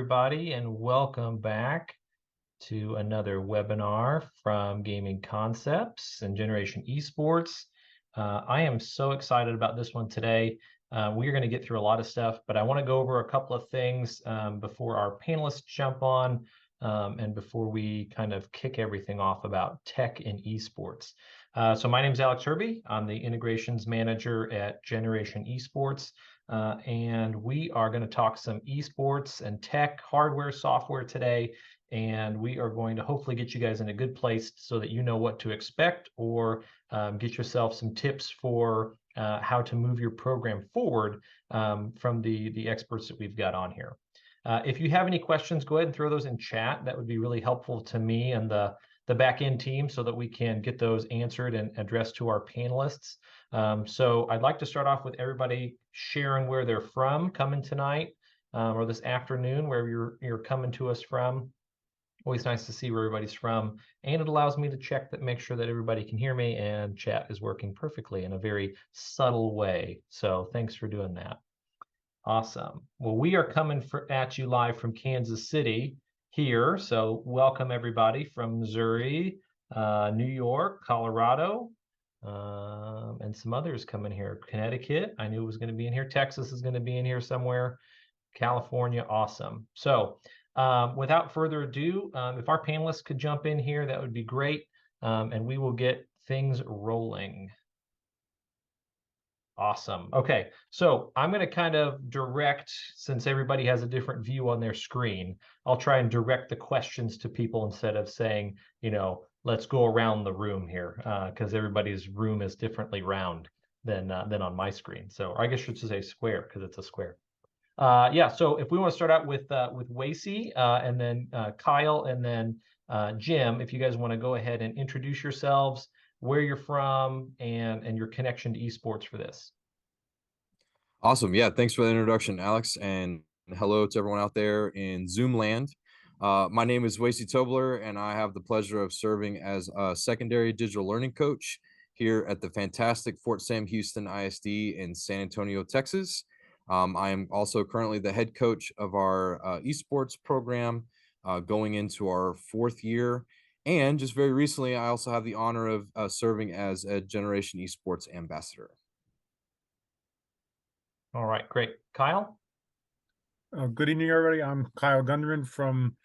everybody, and welcome back to another webinar from Gaming Concepts and Generation Esports. I am so excited about this one today. We are going to get through a lot of stuff, but I want to go over a couple of things before our panelists jump on and before we kind of kick everything off about tech in esports. So my name is Alex Herby. I'm the integrations manager at Generation Esports. And we are going to talk some esports and tech, hardware, software today. And we are going to hopefully get you guys in a good place so that you know what to expect, or get yourself some tips for how to move your program forward from the experts that we've got on here. If you have any questions, go ahead and throw those in chat. That would be really helpful to me and the back end team so that we can get those answered and addressed to our panelists. So I'd like to start off with everybody sharing where they're from coming tonight or this afternoon, wherever you're coming to us from. Always nice to see where everybody's from, and it allows me to make sure that everybody can hear me and chat is working perfectly in a very subtle way. So thanks for doing that. Awesome. Well, we are coming at you live from Kansas City here. So welcome everybody from Missouri, New York, Colorado, and some others coming here. Connecticut, I knew it was going to be in here. Texas is going to be in here somewhere. California, awesome. So without further ado, if our panelists could jump in here, that would be great. And we will get things rolling. Awesome. Okay, so I'm going to kind of direct, since everybody has a different view on their screen, I'll try and direct the questions to people instead of saying, let's go around the room here, because everybody's room is differently round than on my screen. So I guess I should say square because it's a square. Yeah, so if we want to start out with Wacey and then Kyle and then Jim, if you guys want to go ahead and introduce yourselves, where you're from, and your connection to esports for this. Awesome. Yeah, thanks for the introduction, Alex, and hello to everyone out there in Zoom land. My name is Wacey Tobler, and I have the pleasure of serving as a secondary digital learning coach here at the fantastic Fort Sam Houston ISD in San Antonio, Texas. I am also currently the head coach of our esports program, going into our 4th year. And just very recently, I also have the honor of serving as a Generation Esports ambassador. All right, great. Kyle? Good evening, everybody. I'm Kyle Gunderman from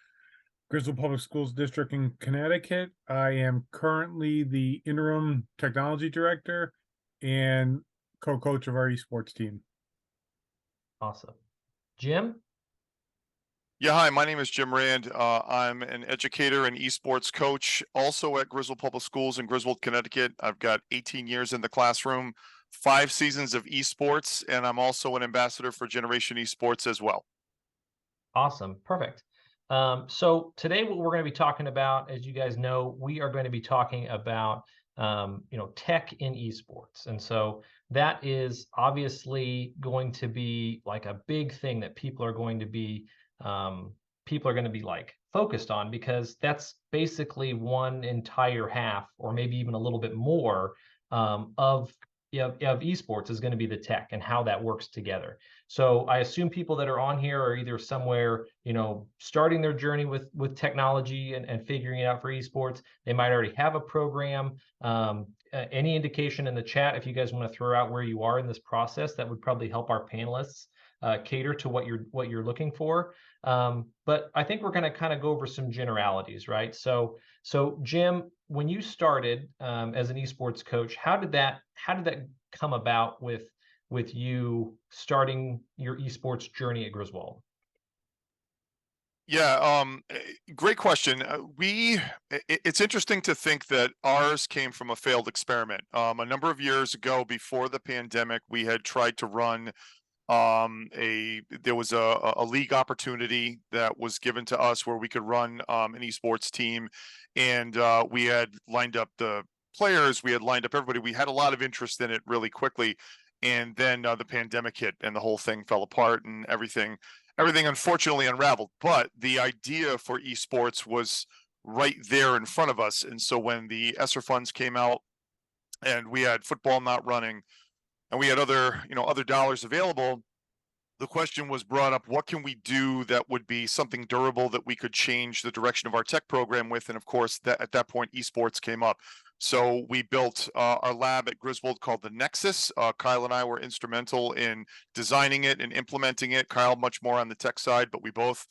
Griswold Public Schools District in Connecticut. I am currently the interim technology director and co-coach of our esports team. Awesome. Jim? Yeah, hi, my name is Jim Rand. I'm an educator and esports coach, also at Griswold Public Schools in Griswold, Connecticut. I've got 18 years in the classroom, 5 seasons of esports, and I'm also an ambassador for Generation Esports as well. Awesome, perfect. So today what we're going to be talking about, as you guys know, we are going to be talking about tech in esports. And so that is obviously going to be like a big thing that people are going to be like focused on, because that's basically one entire half, or maybe even a little bit more, of esports is going to be the tech and how that works together. So I assume people that are on here are either somewhere, starting their journey with technology and figuring it out for esports. They might already have a program. Any indication in the chat, if you guys want to throw out where you are in this process, that would probably help our panelists cater to what you're looking for. But I think we're going to kind of go over some generalities, right? So Jim, when you started as an esports coach, how did that come about with you starting your esports journey at Griswold? Yeah, great question. It's interesting to think that ours came from a failed experiment. A number of years ago, before the pandemic, we had tried to run there was a league opportunity that was given to us where we could run an esports team, and we had lined up the players, we had lined up everybody, we had a lot of interest in it really quickly, and then the pandemic hit and the whole thing fell apart and everything unfortunately unraveled. But the idea for esports was right there in front of us, and so when the ESSER funds came out and we had football not running and we had other dollars available, the question was brought up, what can we do that would be something durable that we could change the direction of our tech program with? And of course, that at that point, esports came up. So we built our lab at Griswold called the Nexus. Kyle and I were instrumental in designing it and implementing it. Kyle much more on the tech side, but we both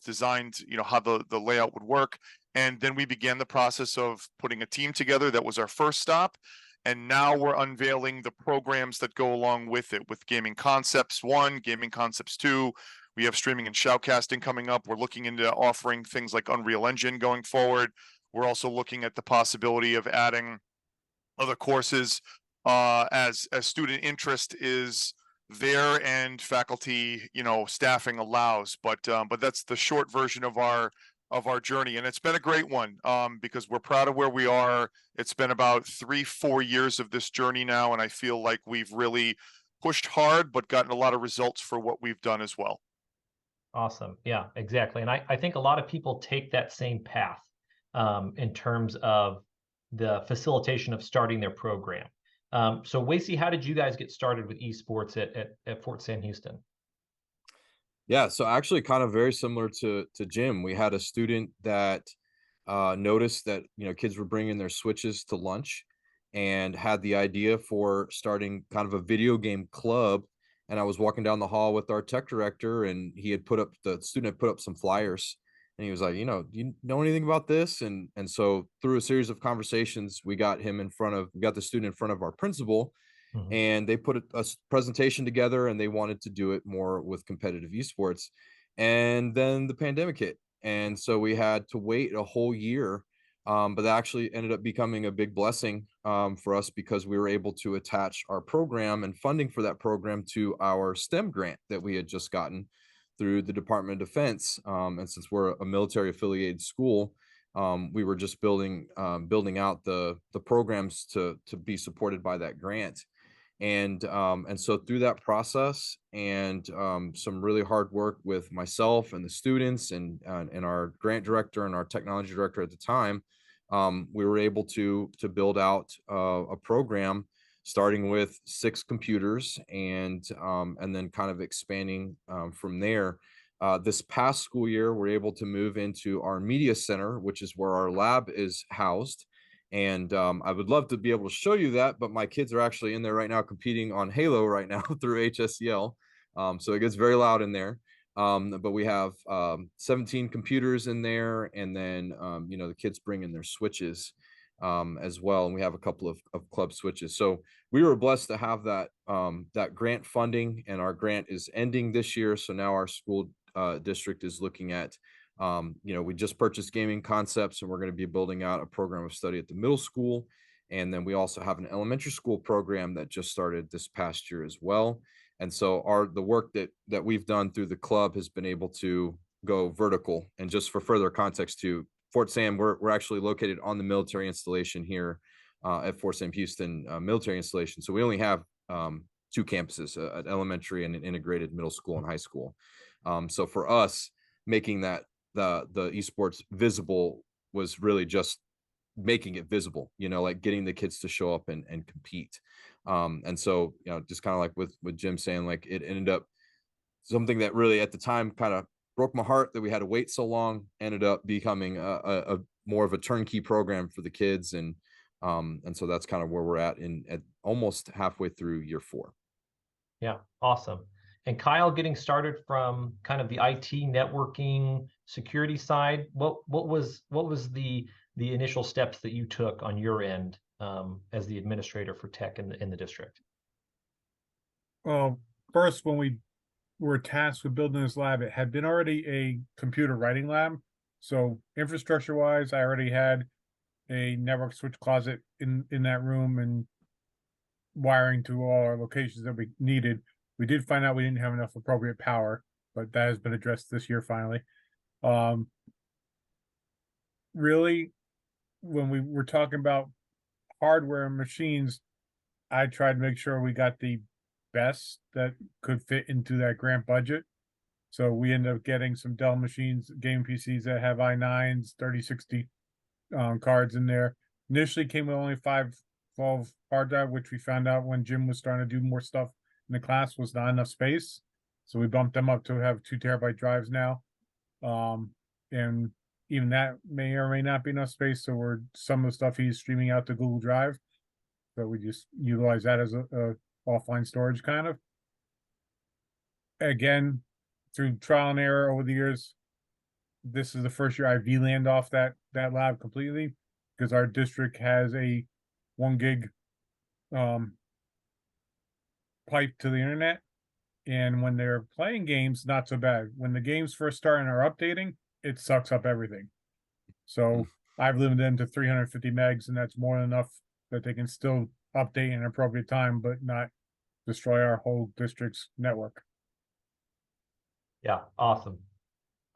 designed, how the layout would work. And then we began the process of putting a team together. That was our first stop. And now we're unveiling the programs that go along with it, with Gaming Concepts 1, Gaming Concepts 2. We have streaming and shoutcasting coming up. We're looking into offering things like Unreal Engine going forward. We're also looking at the possibility of adding other courses as student interest is there and faculty, staffing allows. But that's the short version of our journey, and it's been a great one because we're proud of where we are. It's been about 3-4 years of this journey now, and I feel like we've really pushed hard but gotten a lot of results for what we've done as well. Awesome. Yeah, exactly. And I think a lot of people take that same path in terms of the facilitation of starting their program. So Wacey, how did you guys get started with esports at Fort Sam Houston? Yeah, so actually kind of very similar to Jim. We had a student that noticed that kids were bringing their Switches to lunch and had the idea for starting kind of a video game club. And I was walking down the hall with our tech director, and the student had put up some flyers, and he was like, do you know anything about this? And so through a series of conversations, we got the student in front of our principal, and they put a presentation together, and they wanted to do it more with competitive esports. And then the pandemic hit, and so we had to wait a whole year, but that actually ended up becoming a big blessing for us, because we were able to attach our program and funding for that program to our STEM grant that we had just gotten through the Department of Defense. And since we're a military affiliated school, we were just building out the programs to be supported by that grant. And so through that process and some really hard work with myself and the students and our grant director and our technology director at the time, we were able to build out a program starting with 6 computers and then kind of expanding from there. This past school year, we're able to move into our media center, which is where our lab is housed. And I would love to be able to show you that, but my kids are actually in there right now competing on Halo right now through HSCL. So it gets very loud in there. But we have 17 computers in there, and then the kids bring in their Switches as well, and we have a couple of club Switches. So we were blessed to have that grant funding, and our grant is ending this year. So now our school district is looking at we just purchased Gaming Concepts, and we're going to be building out a program of study at the middle school. And then we also have an elementary school program that just started this past year as well. And so the work that we've done through the club has been able to go vertical. And just for further context to Fort Sam, we're actually located on the military installation here at Fort Sam Houston military installation. So we only have 2 campuses, an elementary and an integrated middle school and high school. So for us, making that the esports visible was really just making it visible, like getting the kids to show up and compete. And so, just kind of like with Jim saying, like, it ended up something that really at the time kind of broke my heart that we had to wait so long, ended up becoming a more of a turnkey program for the kids. And so that's kind of where we're at at almost halfway through year 4. Yeah, awesome. And Kyle, getting started from kind of the IT networking security side, what was the initial steps that you took on your end as the administrator for tech in the district? Well, first, when we were tasked with building this lab, it had been already a computer writing lab. So infrastructure wise, I already had a network switch closet in that room and wiring to all our locations that we needed. We did find out we didn't have enough appropriate power, but that has been addressed this year finally. Really, when we were talking about hardware and machines, I tried to make sure we got the best that could fit into that grant budget. So we ended up getting some Dell machines, game PCs that have i9s, 3060 cards in there. Initially came with only 512 hard drive, which we found out when Jim was starting to do more stuff in the class was not enough space. So we bumped them up to have 2 terabyte drives now. And even that may or may not be enough space. So some of the stuff he's streaming out to Google Drive. So we just utilize that as a offline storage kind of. Again, through trial and error over the years, this is the first year I VLANed off that lab completely, because our district has a 1 gig pipe to the internet. And when they're playing games, not so bad. When the games first start and are updating, it sucks up everything. So I've limited them to 350 megs, and that's more than enough that they can still update in an appropriate time, but not destroy our whole district's network. Yeah, awesome.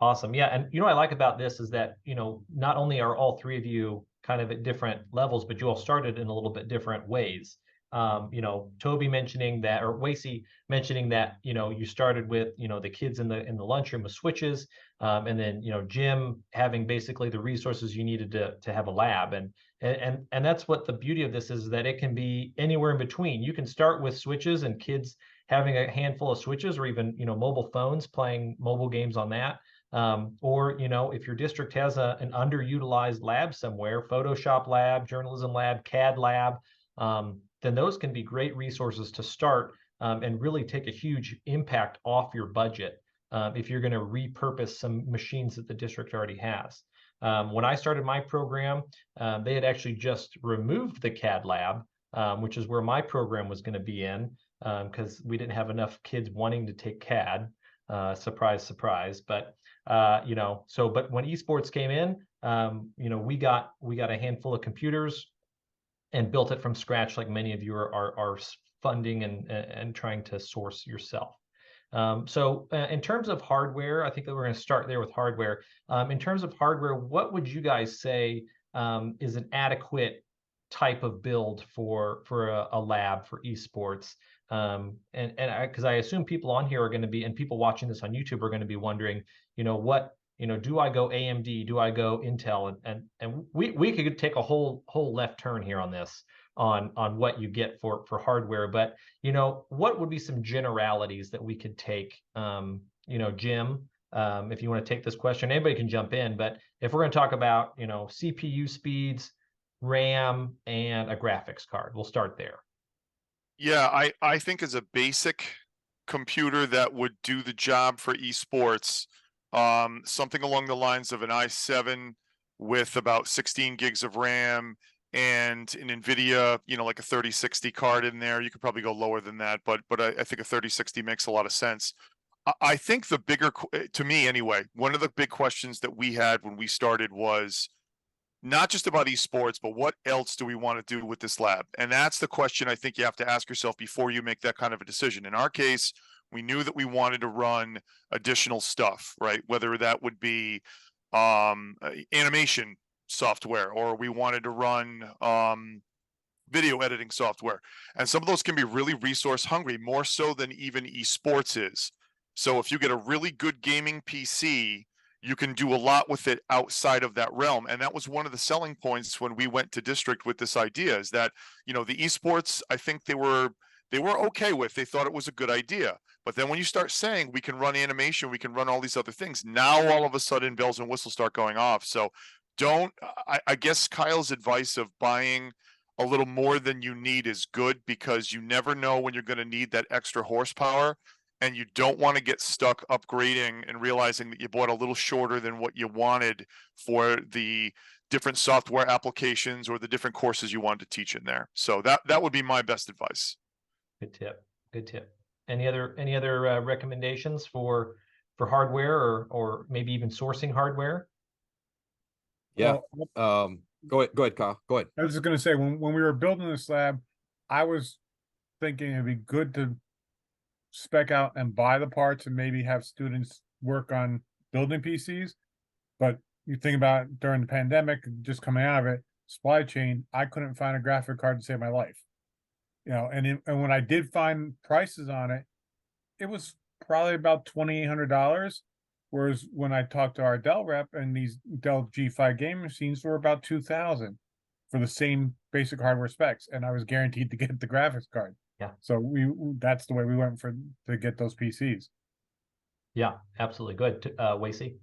Awesome. Yeah. And what I like about this is that, not only are all three of you kind of at different levels, but you all started in a little bit different ways. Toby mentioning that, or Wacey mentioning that, you started with, the kids in the lunchroom with switches. And then, Jim having basically the resources you needed to have a lab. And that's what the beauty of this is, that it can be anywhere in between. You can start with switches and kids having a handful of switches, or even, mobile phones, playing mobile games on that. Or, if your district has an underutilized lab somewhere, Photoshop lab, journalism lab, CAD lab, then those can be great resources to start and really take a huge impact off your budget if you're going to repurpose some machines that the district already has. When I started my program, they had actually just removed the CAD lab, which is where my program was going to be in, because we didn't have enough kids wanting to take CAD. Surprise, surprise. But but when esports came in, we got a handful of computers and built it from scratch, like many of you are funding and trying to source yourself. In terms of hardware, I think that we're going to start there with hardware. In terms of hardware, what would you guys say is an adequate type of build for a lab for esports? Because I assume people on here are going to be, and people watching this on YouTube are going to be wondering, do I go AMD? Do I go Intel? And we could take a whole left turn here on this, on what you get for hardware. But what would be some generalities that we could take? Jim, if you want to take this question, anybody can jump in. But if we're going to talk about CPU speeds, RAM, and a graphics card, we'll start there. Yeah, I think as a basic computer that would do the job for esports, something along the lines of an i7 with about 16 gigs of RAM and an NVIDIA, like a 3060 card in there. You could probably go lower than that, but I think a 3060 makes a lot of sense. I think the bigger, to me anyway, one of the big questions that we had when we started was not just about esports, but what else do we want to do with this lab? And that's the question I think you have to ask yourself before you make that kind of a decision. In our case, we knew that we wanted to run additional stuff, right? Whether that would be animation software, or we wanted to run video editing software. And some of those can be really resource hungry, more so than even esports is. So if you get a really good gaming PC, you can do a lot with it outside of that realm. And that was one of the selling points when we went to district with this idea, is that, the esports, I think they were okay with. They thought it was a good idea. But then when you start saying we can run animation, we can run all these other things, now all of a sudden bells and whistles start going off. So I guess Kyle's advice of buying a little more than you need is good, because you never know when you're going to need that extra horsepower. And you don't want to get stuck upgrading and realizing that you bought a little shorter than what you wanted for the different software applications or the different courses you wanted to teach in there. So that would be my best advice. Good tip. Good tip. Any other recommendations for hardware, or maybe even sourcing hardware? Yeah. Go ahead, Kyle. Go ahead. I was just going to say, when we were building this lab, I was thinking it'd be good to spec out and buy the parts and maybe have students work on building PCs. But you think about it, during the pandemic, just coming out of it, supply chain, I couldn't find a graphic card to save my life. And when I did find prices on it, it was probably about $2,800. Whereas when I talked to our Dell rep, and these Dell G5 game machines were about $2,000 for the same basic hardware specs, and I was guaranteed to get the graphics card. Yeah. So that's the way we went to get those PCs. Yeah, absolutely. Good. Wacey.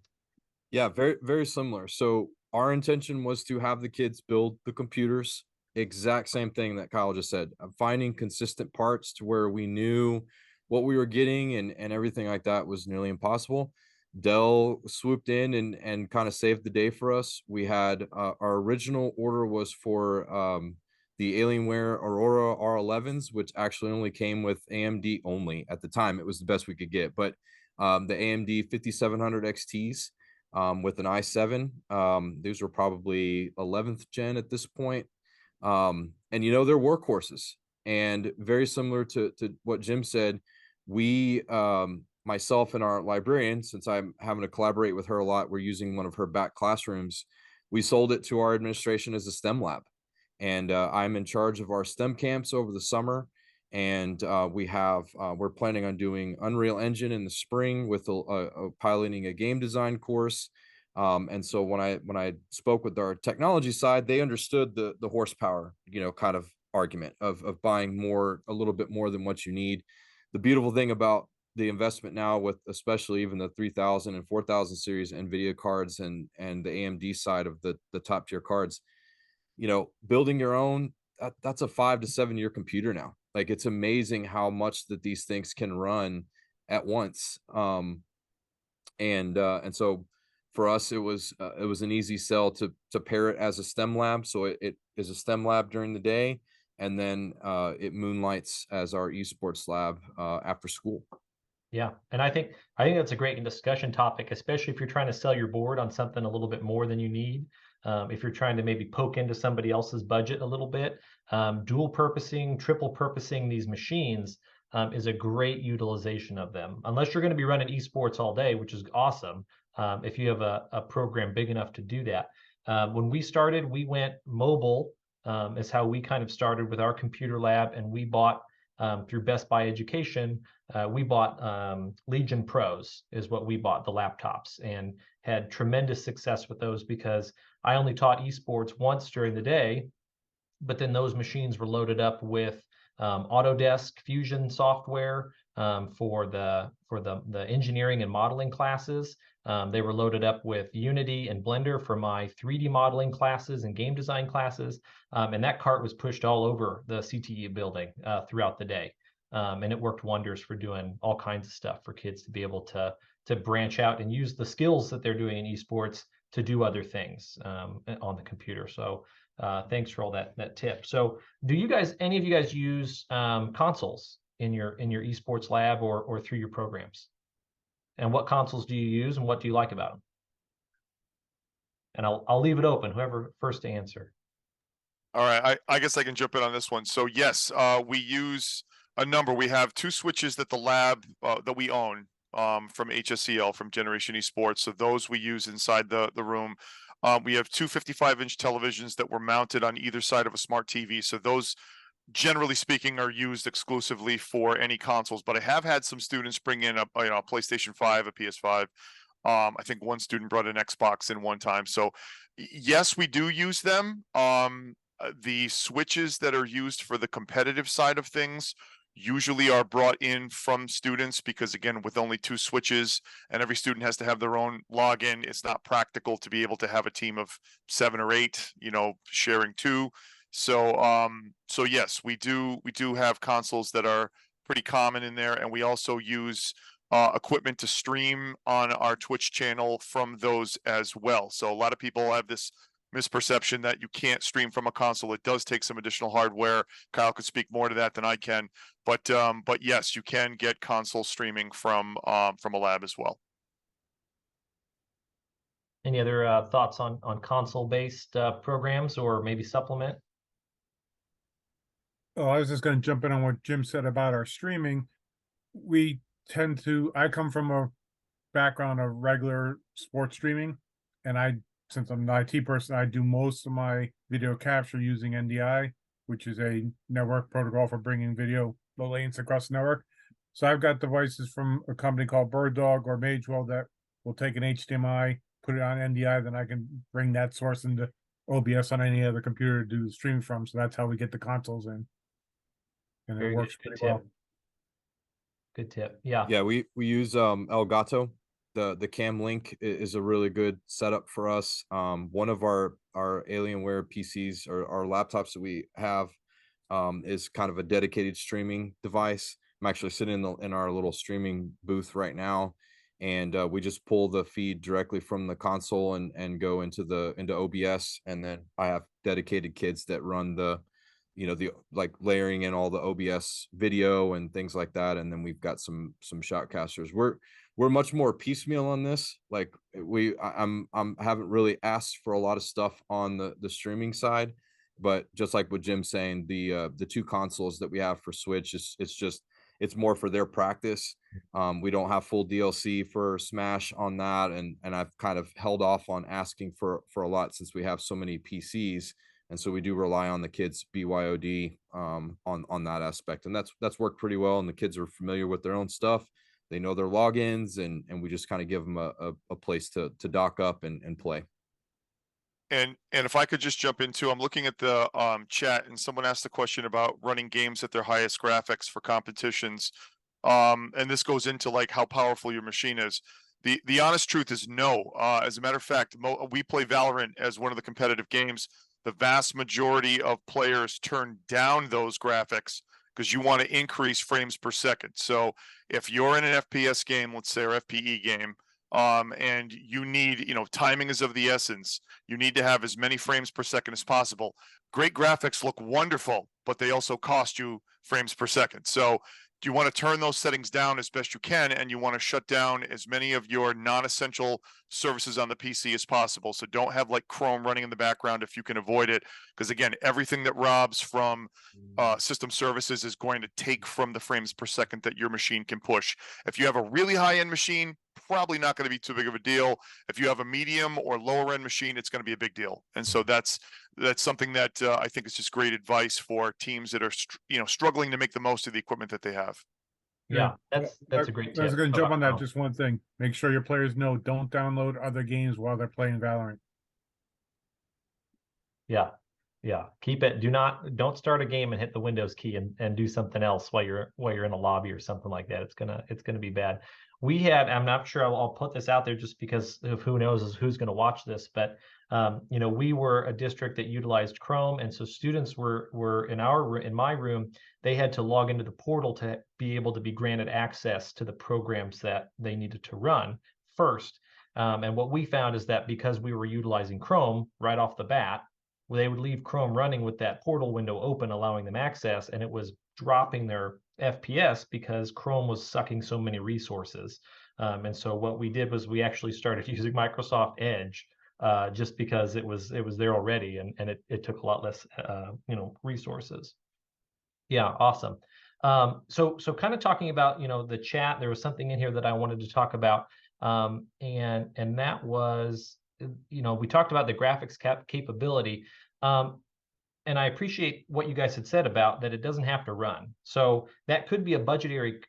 Yeah, very similar. So our intention was to have the kids build the computers, exact same thing that Kyle just said. Finding consistent parts to where we knew what we were getting and everything like that was nearly impossible. Dell swooped in and kind of saved the day for us. We had our original order was for the Alienware Aurora R11s, which actually only came with AMD only at the time. It was the best we could get, but the AMD 5700 XTs with an i7. These were probably 11th gen at this point. And you know, they're workhorses, and very similar to what Jim said. We myself and our librarian, since I'm having to collaborate with her a lot, we're using one of her back classrooms. We sold it to our administration as a STEM lab, and I'm in charge of our STEM camps over the summer. And we're planning on doing Unreal Engine in the spring with a piloting a game design course. And so when I spoke with our technology side, they understood the horsepower, you know, kind of argument of buying a little bit more than what you need. The beautiful thing about the investment now, with especially even the 3000 and 4000 series NVIDIA cards and the AMD side of the top tier cards, you know, building your own, that's a 5 to 7 year computer now. Like, it's amazing how much that these things can run at once. And so for us, it was an easy sell to pair it as a STEM lab. So it is a STEM lab during the day, and then it moonlights as our esports lab after school. Yeah, and I think that's a great discussion topic, especially if you're trying to sell your board on something a little bit more than you need. If you're trying to maybe poke into somebody else's budget a little bit, dual purposing, triple purposing these machines is a great utilization of them. Unless you're going to be running esports all day, which is awesome, if you have a program big enough to do that. When we started, we went mobile, is how we kind of started with our computer lab, and we bought through Best Buy Education. We bought Legion Pros is what we bought, the laptops, and had tremendous success with those because I only taught esports once during the day, but then those machines were loaded up with Autodesk Fusion software for the engineering and modeling classes. They were loaded up with Unity and Blender for my 3D modeling classes and game design classes. And that cart was pushed all over the CTE building throughout the day. And it worked wonders for doing all kinds of stuff for kids to be able to branch out and use the skills that they're doing in esports to do other things on the computer. So thanks for all that tip. So do you guys, any of you guys use consoles in your esports lab or through your programs? And what consoles do you use and what do you like about them? And I'll leave it open, whoever first to answer. All right, I guess I can jump in on this one. So yes, we use a number. We have 2 switches that the lab that we own from HSEL, from Generation Esports. So those we use inside the room. We have 2 55-inch televisions that were mounted on either side of a smart TV. So those, generally speaking, are used exclusively for any consoles. But I have had some students bring in a PlayStation 5, a PS5. I think one student brought an Xbox in one time. So yes, we do use them. The switches that are used for the competitive side of things usually are brought in from students because, again, with only 2 switches and every student has to have their own login, it's not practical to be able to have a team of 7 or 8, sharing 2. So yes, we do have consoles that are pretty common in there, and we also use equipment to stream on our Twitch channel from those as well. So a lot of people have this misperception that you can't stream from a console. It does take some additional hardware. Kyle could speak more to that than I can, but yes, you can get console streaming from a lab as well. Any other thoughts on console-based programs or maybe supplement? Oh, I was just going to jump in on what Jim said about our streaming. I come from a background of regular sports streaming, and since I'm an IT person, I do most of my video capture using NDI, which is a network protocol for bringing video low latency across the network. So I've got devices from a company called BirdDog or Magewell that will take an HDMI, put it on NDI, then I can bring that source into OBS on any other computer to do the stream from. So that's how we get the consoles in. And Very it works good pretty well. Good tip. Yeah. Yeah, we use Elgato. The Cam Link is a really good setup for us. One of our Alienware PCs or our laptops that we have is kind of a dedicated streaming device. I'm actually sitting in our little streaming booth right now, and we just pull the feed directly from the console and go into OBS, and then I have dedicated kids that run the the like layering in all the OBS video and things like that, and then we've got some shoutcasters. We're much more piecemeal on this. Like I'm haven't really asked for a lot of stuff on the streaming side, but just like what Jim's saying, the two consoles that we have for Switch it's more for their practice. We don't have full DLC for Smash on that, and I've kind of held off on asking for a lot since we have so many PCs, and so we do rely on the kids' BYOD on that aspect, and that's worked pretty well. And the kids are familiar with their own stuff; they know their logins, and we just kind of give them a place to dock up and play. And if I could just jump into, I'm looking at the chat, and someone asked a question about running games at their highest graphics for competitions. And this goes into like how powerful your machine is. The honest truth is no. As a matter of fact, we play Valorant as one of the competitive games. The vast majority of players turn down those graphics because you want to increase frames per second. So if you're in an FPS game, let's say, or FPE game, and you need, timing is of the essence. You need to have as many frames per second as possible. Great graphics look wonderful, but they also cost you frames per second. So you want to turn those settings down as best you can, and you want to shut down as many of your non-essential services on the PC as possible. So don't have like Chrome running in the background if you can avoid it, because again, everything that robs from system services is going to take from the frames per second that your machine can push. If you have a really high-end machine, probably not going to be too big of a deal. If you have a medium or lower end machine, it's going to be a big deal. And so that's something that I think is just great advice for teams that are struggling to make the most of the equipment that they have. Yeah, that's a great tip. I was going to jump on that. Just one thing: make sure your players know don't download other games while they're playing Valorant. Yeah, keep it. Don't start a game and hit the Windows key and do something else while you're in a lobby or something like that. It's gonna be bad. We had, I'm not sure, I'll put this out there just because of who knows who's going to watch this, but we were a district that utilized Chrome, and so students were in my room. They had to log into the portal to be able to be granted access to the programs that they needed to run first. And what we found is that because we were utilizing Chrome right off the bat, they would leave Chrome running with that portal window open, allowing them access, and it was dropping their FPS because Chrome was sucking so many resources. And so what we did was we actually started using Microsoft Edge just because it was there already, and it took a lot less resources. Yeah, awesome. So kind of talking about the chat, there was something in here that I wanted to talk about, and that was we talked about the graphics capability. And I appreciate what you guys had said about that it doesn't have to run. So that could be a budgetary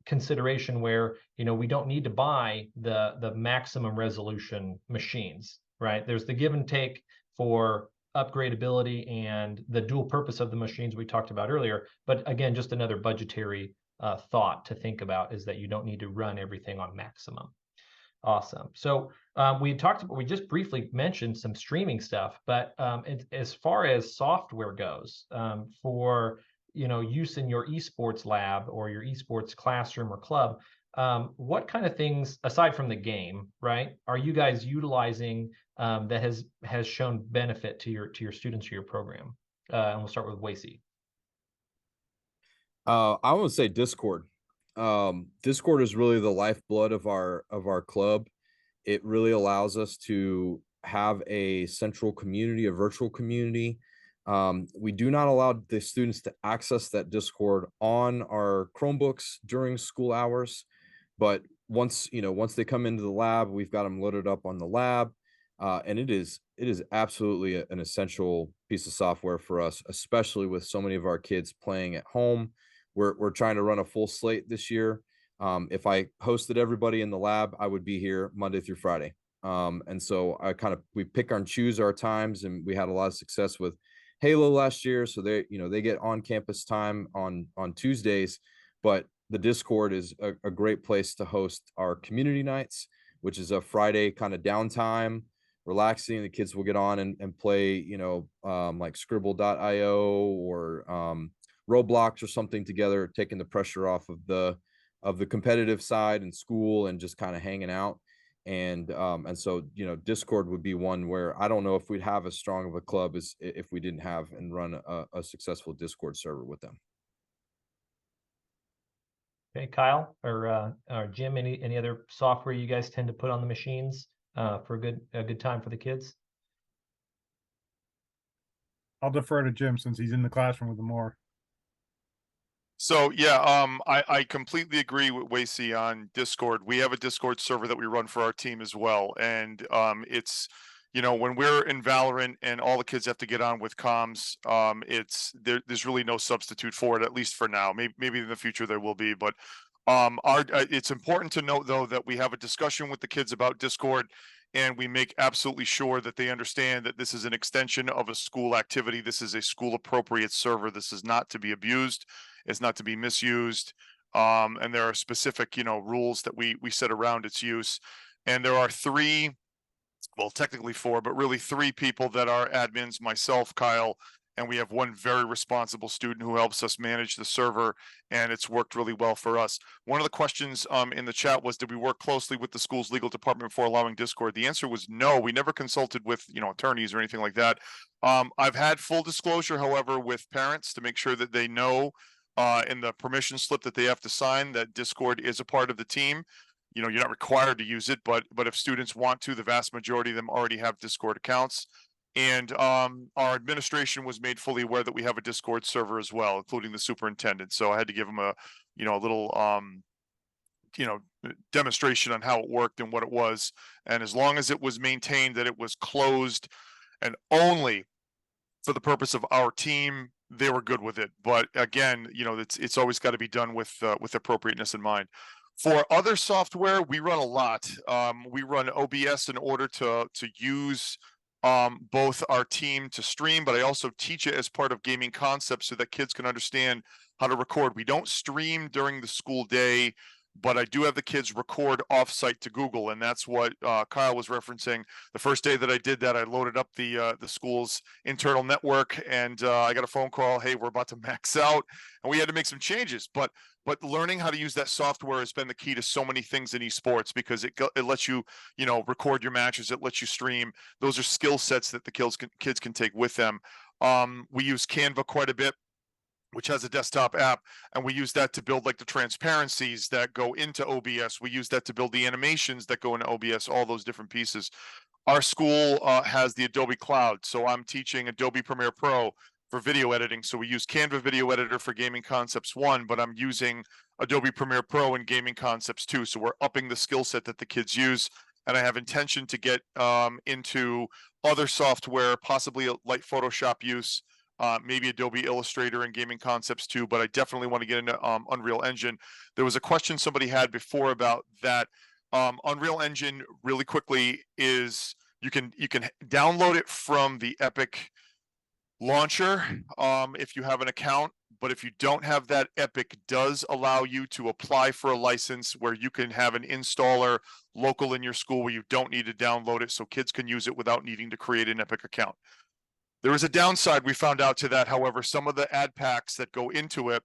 consideration where we don't need to buy the maximum resolution machines, right? There's the give and take for upgradability and the dual purpose of the machines we talked about earlier. But again, just another budgetary thought to think about is that you don't need to run everything on maximum. Awesome. So we just briefly mentioned some streaming stuff, but as far as software goes, for use in your esports lab or your esports classroom or club, what kind of things aside from the game, right, are you guys utilizing that has shown benefit to your students or your program? And we'll start with Wacey. I would say Discord. Discord is really the lifeblood of our club. It really allows us to have a central community, a virtual community. We do not allow the students to access that Discord on our Chromebooks during school hours, but once they come into the lab, we've got them loaded up on the lab, and it is absolutely an essential piece of software for us, especially with so many of our kids playing at home. We're trying to run a full slate this year. If I hosted everybody in the lab, I would be here Monday through Friday. And so we pick and choose our times, and we had a lot of success with Halo last year. So they get on campus time on Tuesdays, but the Discord is a great place to host our community nights, which is a Friday kind of downtime, relaxing. The kids will get on and play, like scribble.io or Roblox or something together, taking the pressure off of the competitive side in school and just kind of hanging out. And so, Discord would be one where I don't know if we'd have as strong of a club as if we didn't have and run a successful Discord server with them. Okay, Kyle or Jim, any other software you guys tend to put on the machines for a good time for the kids? I'll defer to Jim since he's in the classroom with them more. So yeah, I completely agree with Wacey on Discord. We have a Discord server that we run for our team as well, and it's when we're in Valorant and all the kids have to get on with comms, there's really no substitute for it, at least for now. Maybe in the future there will be, but it's important to note though that we have a discussion with the kids about Discord, and we make absolutely sure that they understand that this is an extension of a school activity. This is a school appropriate server. This is not to be abused. It's not to be misused. And there are specific, rules that we set around its use. And there are technically four, but really three people that are admins, myself, Kyle, and we have one very responsible student who helps us manage the server, and it's worked really well for us. One of the questions in the chat was, did we work closely with the school's legal department before allowing Discord? The answer was no. We never consulted with, attorneys or anything like that. I've had full disclosure, however, with parents to make sure that they know in the permission slip that they have to sign that Discord is a part of the team. You're not required to use it, but if students want to, the vast majority of them already have Discord accounts. And our administration was made fully aware that we have a Discord server as well, including the superintendent. So I had to give them a little demonstration on how it worked and what it was. And as long as it was maintained that it was closed and only for the purpose of our team, they were good with it. But again, it's always got to be done with appropriateness in mind. For other software, we run a lot. We run OBS in order to use both our team to stream, but I also teach it as part of gaming concepts so that kids can understand how to record. We don't stream during the school day, but I do have the kids record offsite to Google, and that's what Kyle was referencing. The first day that I did that, I loaded up the school's internal network, and I got a phone call. Hey, we're about to max out, and we had to make some changes. But learning how to use that software has been the key to so many things in esports, because it lets you record your matches. It lets you stream. Those are skill sets that the kids can take with them. We use Canva quite a bit, which has a desktop app, and we use that to build like the transparencies that go into OBS. We use that to build the animations that go into OBS, all those different pieces. Our school has the Adobe Cloud, so I'm teaching Adobe Premiere Pro for video editing. So we use Canva Video Editor for Gaming Concepts 1, but I'm using Adobe Premiere Pro in Gaming Concepts 2. So we're upping the skill set that the kids use, and I have intention to get into other software, possibly a light Photoshop use, maybe Adobe Illustrator and Gaming Concepts 2, but I definitely want to get into Unreal Engine. There was a question somebody had before about that. Unreal Engine, really quickly, is you can download it from the Epic launcher if you have an account, but if you don't have that, Epic does allow you to apply for a license where you can have an installer local in your school where you don't need to download it, so kids can use it without needing to create an Epic account. There is a downside we found out to that. However, some of the ad packs that go into it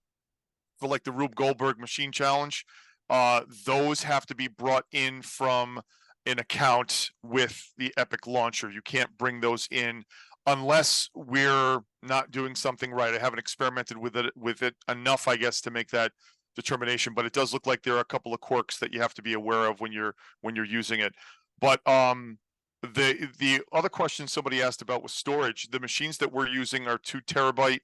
for like the Rube Goldberg Machine Challenge, those have to be brought in from an account with the Epic launcher. You can't bring those in unless we're not doing something right. I haven't experimented with it enough, I guess, to make that determination, but it does look like there are a couple of quirks that you have to be aware of when you're using it. But the other question somebody asked about was storage. The machines that we're using are 2 terabyte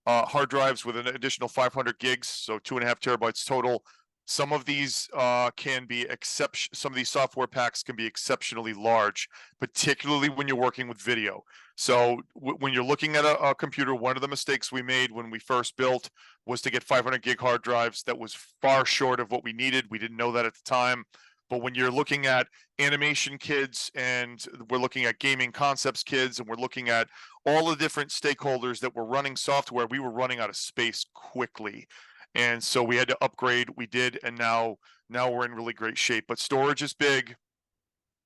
hard drives with an additional 500 gigs, so 2.5 terabytes total. Some of these some of these software packs can be exceptionally large, particularly when you're working with video. So when you're looking at a computer, one of the mistakes we made when we first built was to get 500 gig hard drives. That was far short of what we needed. We didn't know that at the time. But when you're looking at animation kids, and we're looking at gaming concepts kids, and we're looking at all the different stakeholders that were running software, we were running out of space quickly. And so we had to upgrade. We did, and now we're in really great shape. But storage is big.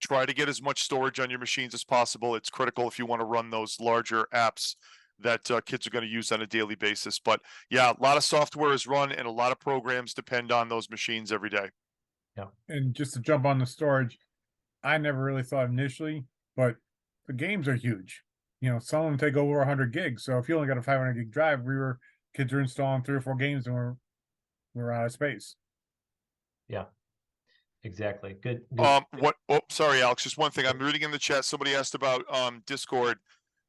Try to get as much storage on your machines as possible. It's critical if you want to run those larger apps that kids are going to use on a daily basis. But yeah, a lot of software is run and a lot of programs depend on those machines every day. Yeah. And just to jump on the storage, I never really thought initially, but the games are huge. Some of them take over 100 gigs. So if you only got a 500 gig drive, kids are installing 3 or 4 games and we're out of space. Yeah. Exactly. Good. Sorry, Alex, just one thing. I'm reading in the chat. Somebody asked about Discord.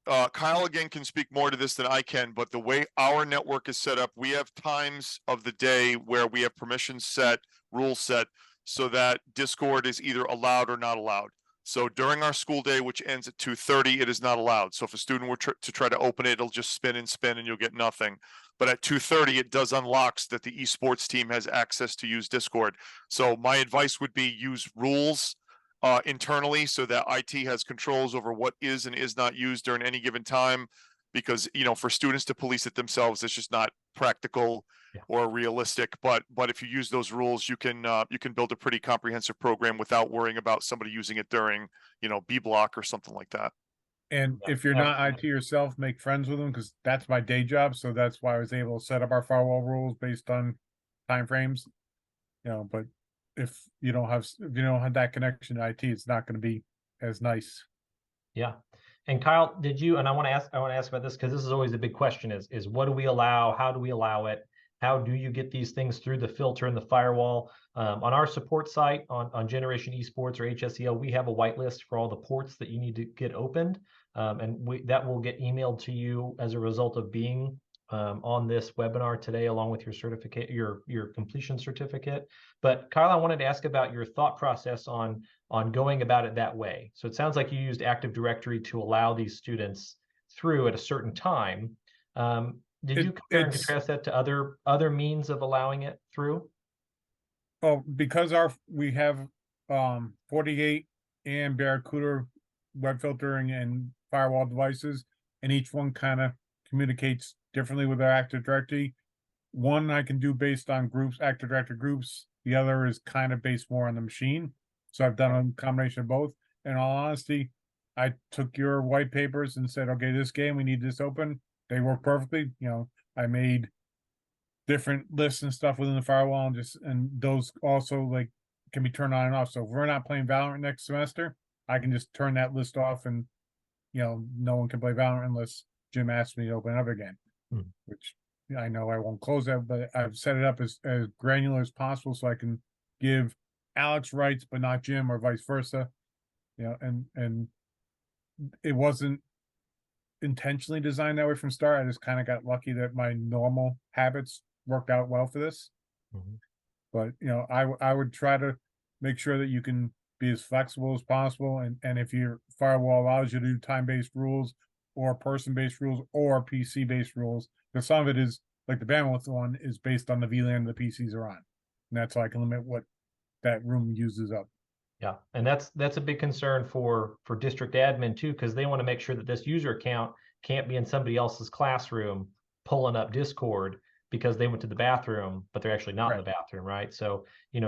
Kyle again can speak more to this than I can, but the way our network is set up, we have times of the day where we have permissions set, rules set, so that Discord is either allowed or not allowed. So during our school day, which ends at 2:30, it is not allowed. So if a student were to try to open it, it'll just spin and you'll get nothing. But at 2:30, it does unlocks that the esports team has access to use Discord. So my advice would be use rules internally so that IT has controls over what is and is not used during any given time. Because for students to police it themselves, it's just not practical or realistic. But if you use those rules, you can build a pretty comprehensive program without worrying about somebody using it during B block or something like that. And if you're not IT yourself, make friends with them, because that's my day job. So that's why I was able to set up our firewall rules based on time frames. But if you don't have that connection to IT, it's not going to be as nice. Yeah. And Kyle, and I want to ask about this because this is always a big question is what do we allow? How do we allow it? How do you get these things through the filter and the firewall? On our support site on Generation Esports or HSEL, we have a whitelist for all the ports that you need to get opened. And that will get emailed to you as a result of being on this webinar today, along with your certificate, your completion certificate. But Kyle, I wanted to ask about your thought process on going about it that way. So it sounds like you used Active Directory to allow these students through at a certain time. Did you compare and contrast that to other means of allowing it through? Well, because we have 48 and Barracuda web filtering and firewall devices, and each one kind of communicates differently with our Active Directory. One I can do based on groups, Active Directory groups. The other is kind of based more on the machine. So I've done a combination of both. In all honesty, I took your white papers and said, okay, this game, we need this open. They work perfectly. I made different lists and stuff within the firewall, and those also can be turned on and off. So if we're not playing Valorant next semester, I can just turn that list off, and no one can play Valorant unless Jim asks me to open it up again. Which I know I won't close that, but I've set it up as granular as possible so I can give Alex rights but not Jim, or vice versa. And it wasn't intentionally designed that way from start. I just kind of got lucky that my normal habits worked out well for this. But I would try to make sure that you can be as flexible as possible, and if your firewall allows you to do time-based rules or person-based rules or PC-based rules, because some of it is like the bandwidth one is based on the VLAN the PCs are on, and that's how I can limit what that room uses up. Yeah, and that's a big concern for district admin too, because they want to make sure that this user account can't be in somebody else's classroom pulling up Discord because they went to the bathroom, but they're actually not in the bathroom, right? So,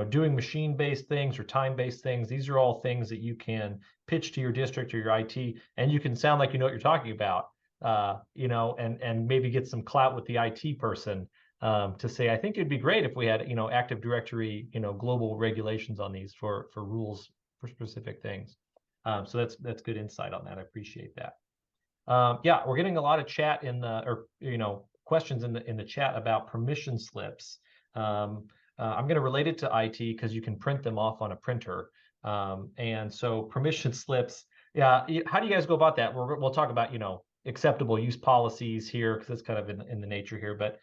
doing machine-based things or time-based things, these are all things that you can pitch to your district or your IT, and you can sound like you know what you're talking about, and maybe get some clout with the IT person to say, I think it'd be great if we had, Active Directory, global regulations on these for rules for specific things. So that's good insight on that. I appreciate that. Yeah, we're getting a lot of chat questions in the chat about permission slips. I'm going to relate it to IT because you can print them off on a printer. And so permission slips, yeah. How do you guys go about that? We'll talk about, acceptable use policies here because it's kind of in the nature here. But,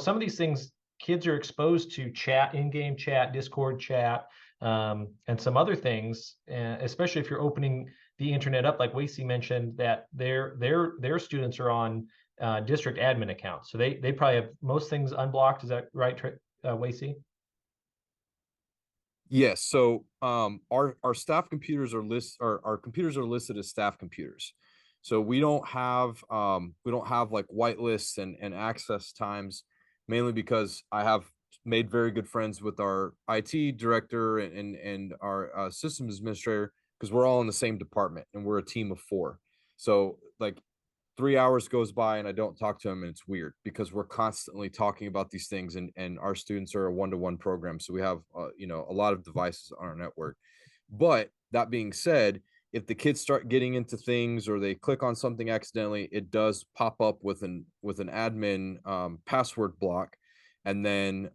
some of these things, kids are exposed to chat, in-game chat, Discord chat, and some other things, especially if you're opening the internet up, like Wacey mentioned, that their students are on district admin accounts. So they probably have most things unblocked. Is that right, Wacey? Yes. So our staff computers our computers are listed as staff computers. So we don't have like whitelists and access times, mainly because I have made very good friends with our IT director and our systems administrator, because we're all in the same department and we're a team of 4. So like 3 hours goes by and I don't talk to him, and it's weird because we're constantly talking about these things, and our students are a one-to-one program. So we have, a lot of devices on our network. But that being said, if the kids start getting into things or they click on something accidentally, it does pop up with an admin password block, and then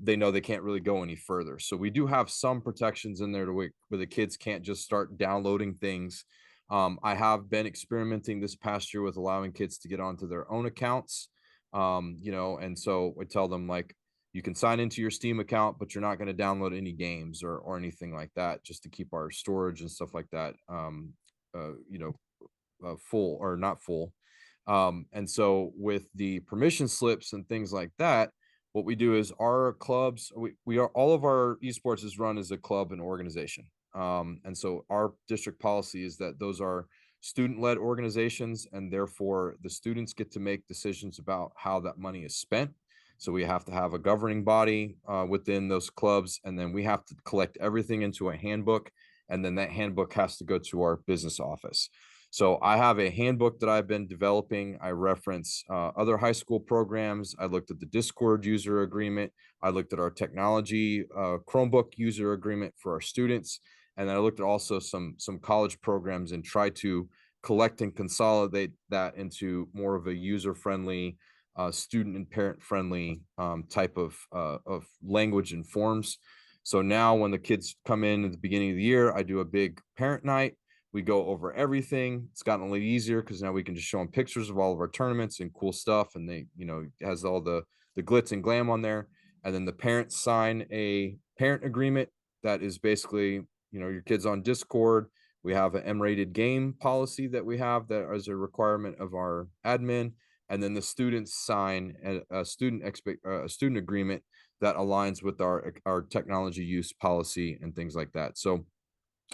they know they can't really go any further. So we do have some protections in there to where the kids can't just start downloading things. I have been experimenting this past year with allowing kids to get onto their own accounts, and so I tell them, like, you can sign into your Steam account, but you're not going to download any games or anything like that, just to keep our storage and stuff like that, full or not full. And so with the permission slips and things like that, what we do is our clubs, we are, all of our esports is run as a club and organization. And so our district policy is that those are student-led organizations, and therefore the students get to make decisions about how that money is spent. So we have to have a governing body within those clubs, and then we have to collect everything into a handbook, and then that handbook has to go to our business office. So I have a handbook that I've been developing. I reference other high school programs. I looked at the Discord user agreement. I looked at our technology Chromebook user agreement for our students. And then I looked at also some college programs and tried to collect and consolidate that into more of a user-friendly, student and parent-friendly type of language and forms. So now when the kids come in at the beginning of the year, I do a big parent night. We go over everything. It's gotten a little easier because now we can just show them pictures of all of our tournaments and cool stuff. And they, it has all the glitz and glam on there. And then the parents sign a parent agreement that is basically, your kids on Discord. We have an M-rated game policy that we have that is a requirement of our admin. And then the students sign a student agreement that aligns with our technology use policy and things like that. So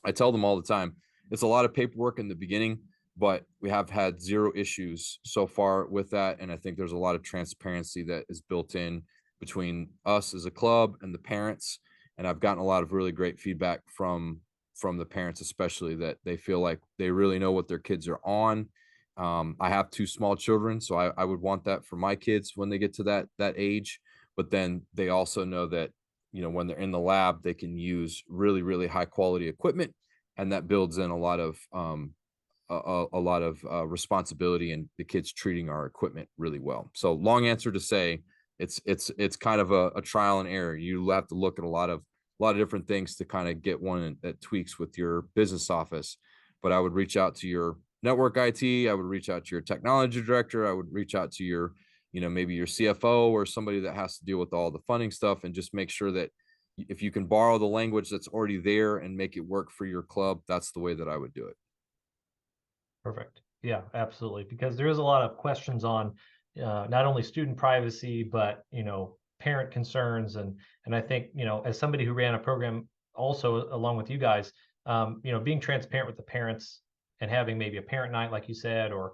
I tell them all the time, it's a lot of paperwork in the beginning, but we have had 0 issues so far with that. And I think there's a lot of transparency that is built in between us as a club and the parents. And I've gotten a lot of really great feedback from the parents, especially, that they feel like they really know what their kids are on. I have 2 small children, so I would want that for my kids when they get to that age. But then they also know that, when they're in the lab, they can use really, really high quality equipment, and that builds in a lot of responsibility and the kids treating our equipment really well. So long answer to say, it's kind of a trial and error. You have to look at a lot of different things to kind of get one that tweaks with your business office. But I would reach out to your network IT. I would reach out to your technology director. I would reach out to your, maybe your CFO or somebody that has to deal with all the funding stuff, and just make sure that if you can borrow the language that's already there and make it work for your club, that's the way that I would do it. Perfect. Yeah, absolutely. Because there is a lot of questions on not only student privacy, but, parent concerns. And I think, as somebody who ran a program also along with you guys, being transparent with the parents and having maybe a parent night, like you said, or,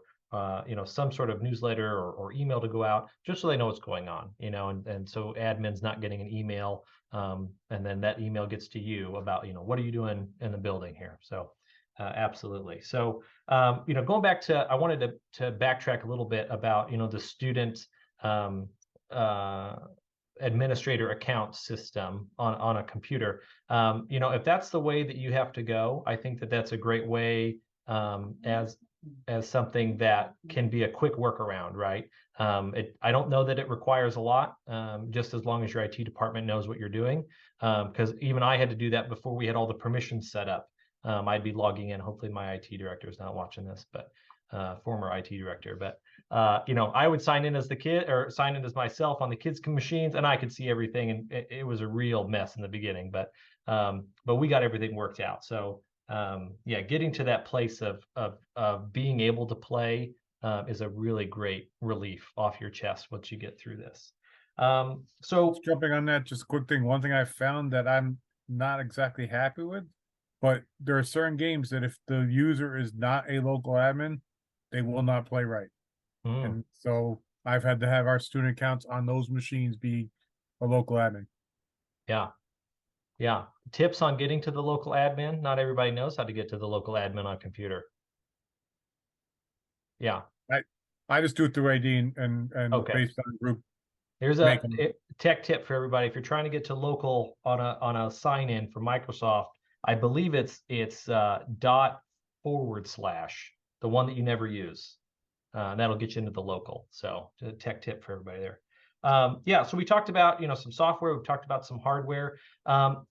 some sort of newsletter or email to go out, just so they know what's going on, and so admin's not getting an email, and then that email gets to you about, what are you doing in the building here? So absolutely. So, going back to, I wanted to backtrack a little bit about, the student administrator account system on a computer. If that's the way that you have to go, I think that that's a great way, as something that can be a quick workaround, right? I don't know that it requires a lot, just as long as your IT department knows what you're doing. Because even I had to do that before we had all the permissions set up. I'd be logging in. Hopefully my IT director is not watching this, but former IT director. But I would sign in as the kid, or sign in as myself on the kids' machines, and I could see everything. And it was a real mess in the beginning, but we got everything worked out. So yeah, getting to that place of being able to play is a really great relief off your chest once you get through this. So Just jumping on that, just a quick thing. One thing I found that I'm not exactly happy with, but there are certain games that if the user is not a local admin, they will not play right. And so I've had to have our student accounts on those machines be a local admin. Yeah. Yeah. Tips on getting to the local admin. Not everybody knows how to get to the local admin on computer. Yeah. I just do it through AD and Okay. based on group. Here's Make a them. tech tip for everybody. If you're trying to get to local on a sign in for Microsoft, I believe it's dot /, the one that you never use. That'll get you into the local. So a tech tip for everybody there. Yeah, so we talked about some software, we've talked about some hardware.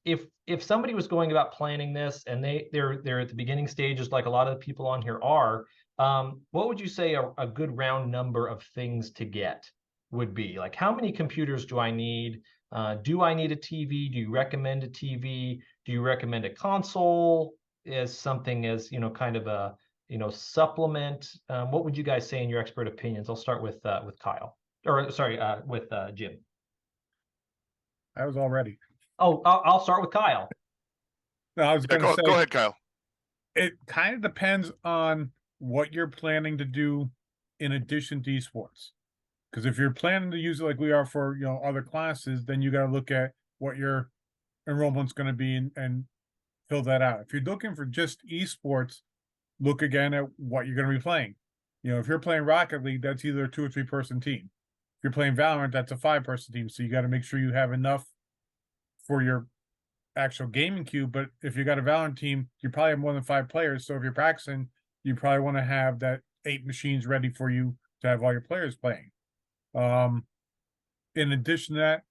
If somebody was going about planning this and they're at the beginning stages, like a lot of the people on here are, what would you say a good round number of things to get would be? Like, how many computers do I need? Do I need a TV? Do you recommend a TV? Do you recommend a console as something as kind of a supplement? What would you guys say in your expert opinions? I'll start with Kyle, or sorry, with Jim. I was all ready. Oh, I'll start with Kyle. No, I was Yeah, going to say, go ahead, Kyle. it kind of depends on what you're planning to do in addition to esports. Because if you're planning to use it like we are for other classes, then you got to look at what your enrollment's going to be and fill that out. If you're looking for just esports, look again at what you're going to be playing. If you're playing Rocket League, that's either a 2 or 3 person team. If you're playing Valorant, that's a 5-person team. So you got to make sure you have enough for your actual gaming queue. But if you got a Valorant team, you probably have more than 5 players. So if you're practicing, you probably want to have that 8 machines ready for you to have all your players playing. In addition to that,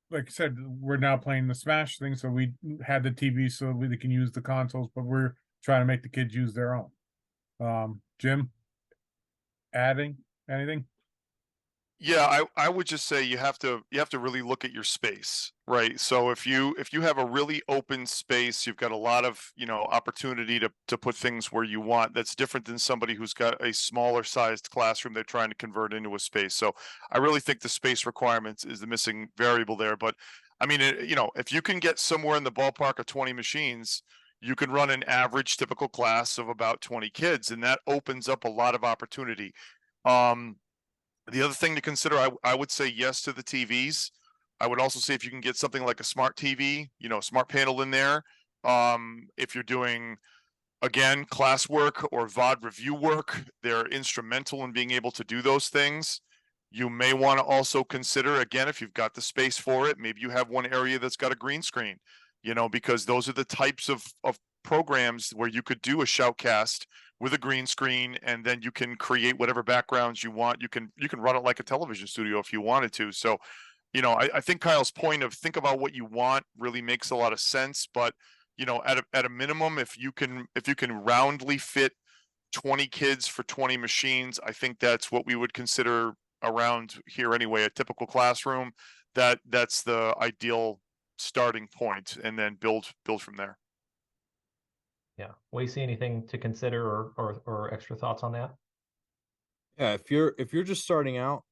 like I said, we're now playing the Smash thing, so we had the TV so we can use the consoles, but we're trying to make the kids use their own. Jim, adding anything? Yeah, I would just say you have to really look at your space, right? So if you have a really open space, you've got a lot of opportunity to put things where you want. That's different than somebody who's got a smaller sized classroom they're trying to convert into a space. So I really think the space requirements is the missing variable there. But I mean, if you can get somewhere in the ballpark of 20 machines, you can run an average typical class of about 20 kids, and that opens up a lot of opportunity. The other thing to consider, I would say yes to the TVs. I would also say if you can get something like a smart TV, smart panel in there. If you're doing, again, classwork or VOD review work, they're instrumental in being able to do those things. You may want to also consider, again, if you've got the space for it, maybe you have one area that's got a green screen, because those are the types of programs where you could do a shoutcast with a green screen, and then you can create whatever backgrounds you want. You can run it like a television studio if you wanted to. So, I think Kyle's point of think about what you want really makes a lot of sense. But at a minimum, if you can roundly fit 20 kids for 20 machines, I think that's what we would consider around here anyway, a typical classroom. That's the ideal starting point, and then build from there. Yeah. Wacey, anything to consider or extra thoughts on that? Yeah, if you're just starting out,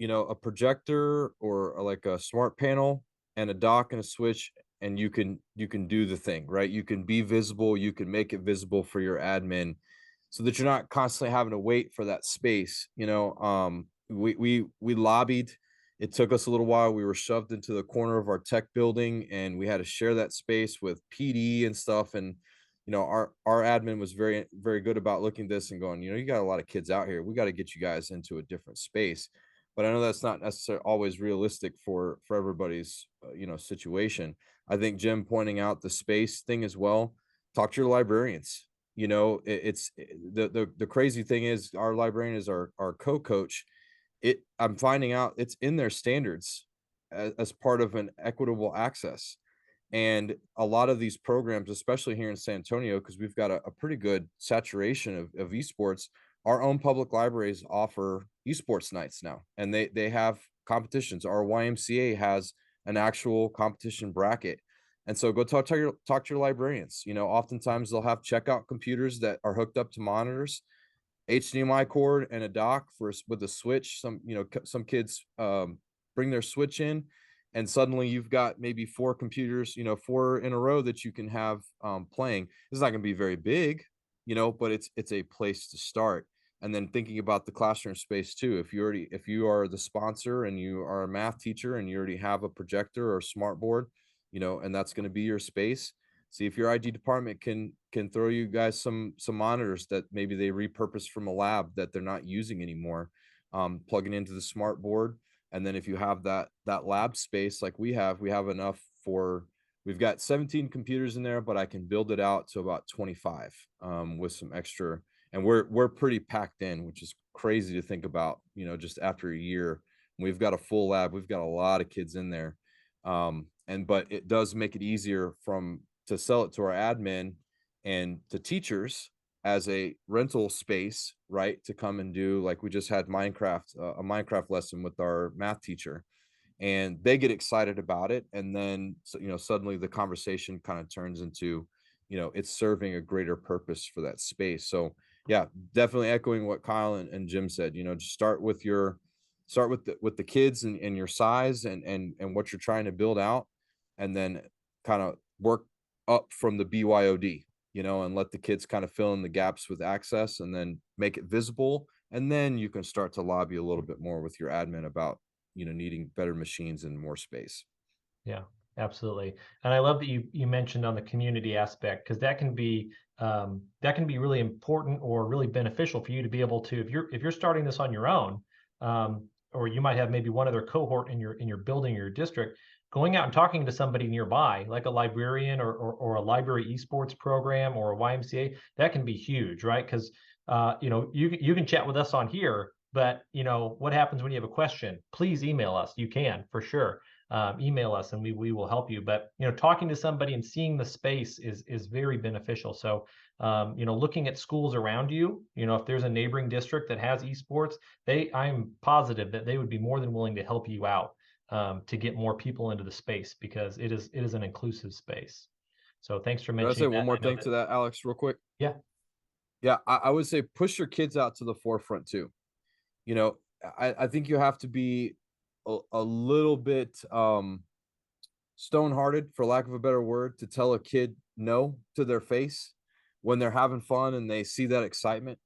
a projector or like a smart panel and a dock and a switch, and you can do the thing, right? You can be visible, you can make it visible for your admin so that you're not constantly having to wait for that space. We lobbied. It took us a little while. We were shoved into the corner of our tech building, and we had to share that space with PD and stuff. And our admin was very, very good about looking at this and going, you got a lot of kids out here. We got to get you guys into a different space. But I know that's not necessarily always realistic for everybody's situation. I think Jim pointing out the space thing as well. Talk to your librarians. It's the crazy thing is our librarian is our co-coach. I'm finding out it's in their standards as part of an equitable access. And a lot of these programs, especially here in San Antonio, because we've got a pretty good saturation of esports, our own public libraries offer esports nights now, and they have competitions. Our YMCA has an actual competition bracket. And so go talk to your librarians. Oftentimes they'll have checkout computers that are hooked up to monitors, HDMI cord and a dock with a switch. Some kids bring their switch in, and suddenly you've got maybe 4 computers, 4 in a row that you can have playing. It's not going to be very big, but it's a place to start. And then thinking about the classroom space too. If you are the sponsor and you are a math teacher and you already have a projector or a smart board, and that's going to be your space. See if your IT department can throw you guys some monitors that maybe they repurpose from a lab that they're not using anymore, plugging into the smart board. And then if you have that lab space like we have enough for, we've got 17 computers in there, but I can build it out to about 25 with some extra. And we're pretty packed in, which is crazy to think about, just after a year. We've got a full lab. We've got a lot of kids in there. But it does make it easier to sell it to our admin and to teachers as a rental space, right? To come and do, like we just had a Minecraft lesson with our math teacher, and they get excited about it. And then, suddenly the conversation kind of turns into, it's serving a greater purpose for that space. So yeah, definitely echoing what Kyle and Jim said, just start with the kids and your size and what you're trying to build out, and then kind of work up from the BYOD, and let the kids kind of fill in the gaps with access, and then make it visible. And then you can start to lobby a little bit more with your admin about, needing better machines and more space. Yeah, absolutely. And I love that you mentioned on the community aspect, because that can be really important or really beneficial for you to be able to, if you're starting this on your own, or you might have maybe one other cohort in your building or your district, going out and talking to somebody nearby, like a librarian or a library esports program or a YMCA, that can be huge, right? Because you can chat with us on here, but what happens when you have a question? Please email us. You can, for sure. Email us and we will help you. But talking to somebody and seeing the space is very beneficial. So looking at schools around you, if there's a neighboring district that has esports, I'm positive that they would be more than willing to help you out to get more people into the space, because it is an inclusive space. So thanks for mentioning. Can I say one more thing to that, Alex, real quick? Yeah. I would say push your kids out to the forefront too. I think you have to be a little bit stone-hearted, for lack of a better word, to tell a kid no to their face when they're having fun and they see that excitement.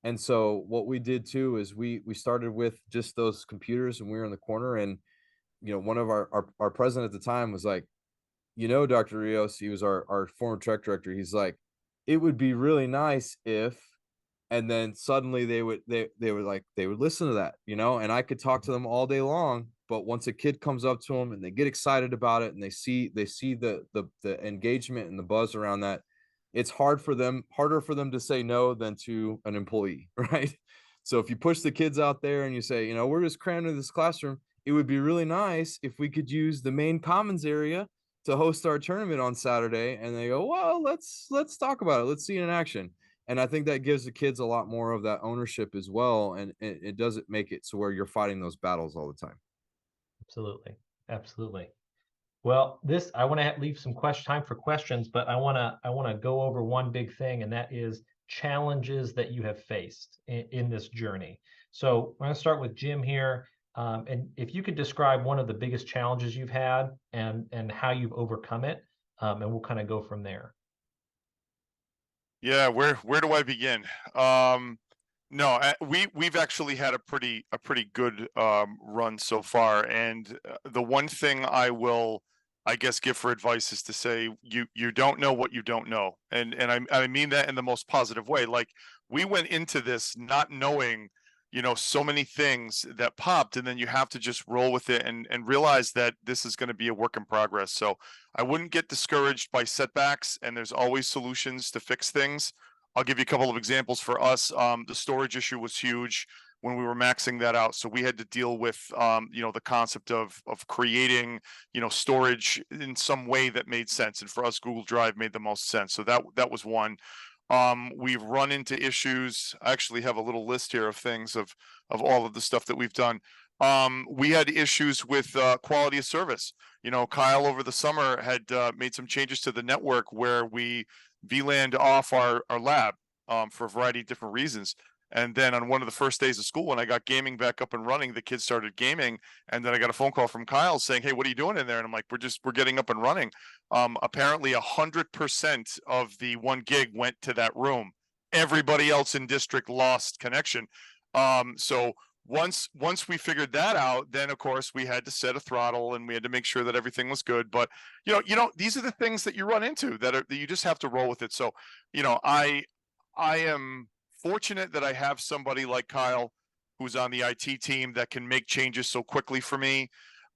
And so what we did too is we started with just those computers, and we were in the corner, and one of our president at the time was like, Dr. Rios, he was our former tech director, he's like, it would be really nice if, and then suddenly they would listen to that, and I could talk to them all day long, but once a kid comes up to them and they get excited about it and they see the engagement and the buzz around that, it's harder for them to say no than to an employee, right? So if you push the kids out there and you say, we're just crammed into this classroom, it would be really nice if we could use the main commons area to host our tournament on Saturday. And they go, well, let's talk about it. Let's see it in action. And I think that gives the kids a lot more of that ownership as well. And it doesn't make it so where you're fighting those battles all the time. Absolutely. Well, I want to leave some time for questions, but I want to go over one big thing, and that is challenges that you have faced in this journey. So I'm going to start with Jim here. And if you could describe one of the biggest challenges you've had and how you've overcome it, and we'll kind of go from there. Yeah, where do I begin? No, we've actually had a pretty good run so far, and the one thing I will, I guess, give for advice is to say you don't know what you don't know, and I mean that in the most positive way. Like, we went into this not knowing, so many things that popped, and then you have to just roll with it and realize that this is going to be a work in progress. So I wouldn't get discouraged by setbacks, and there's always solutions to fix things. I'll give you a couple of examples for us. The storage issue was huge when we were maxing that out. So we had to deal with, the concept of creating, storage in some way that made sense. And for us, Google Drive made the most sense. So that was one. We've run into issues. I actually have a little list here of things of all of the stuff that we've done. We had issues with quality of service. Kyle over the summer had made some changes to the network where we VLAN'd off our lab for a variety of different reasons. And then on one of the first days of school, when I got gaming back up and running, the kids started gaming. And then I got a phone call from Kyle saying, "Hey, what are you doing in there?" And I'm like, we're getting up and running. Apparently 100% of the 1 gig went to that room everybody else in district lost connection. So once we figured that out, then of course we had to set a throttle and we had to make sure that everything was good. But these are the things that you run into that you just have to roll with it. So I am fortunate that I have somebody like Kyle who's on the IT team that can make changes so quickly for me.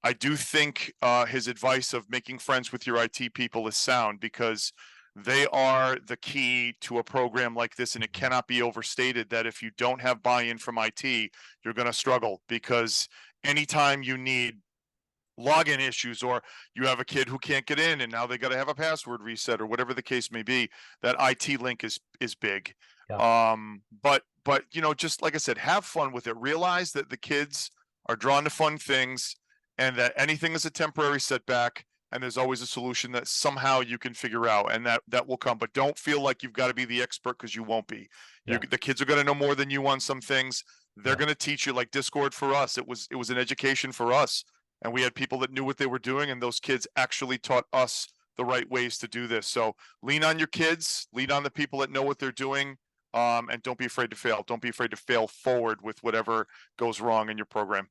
I do think his advice of making friends with your IT people is sound, because they are the key to a program like this, and it cannot be overstated that if you don't have buy-in from IT, you're going to struggle, because anytime you need login issues, or you have a kid who can't get in and now they got to have a password reset, or whatever the case may be, that IT link is big. Yeah. But just like I said, have fun with it. Realize that the kids are drawn to fun things, and that anything is a temporary setback, and there's always a solution that somehow you can figure out, and that will come. But don't feel like you've got to be the expert, because you won't be. Yeah. The kids are going to know more than you on some things. They're going to teach you. Like Discord for us, it was an education for us, and we had people that knew what they were doing, and those kids actually taught us the right ways to do this. So lean on your kids, lean on the people that know what they're doing, and don't be afraid to fail. Don't be afraid to fail forward with whatever goes wrong in your program.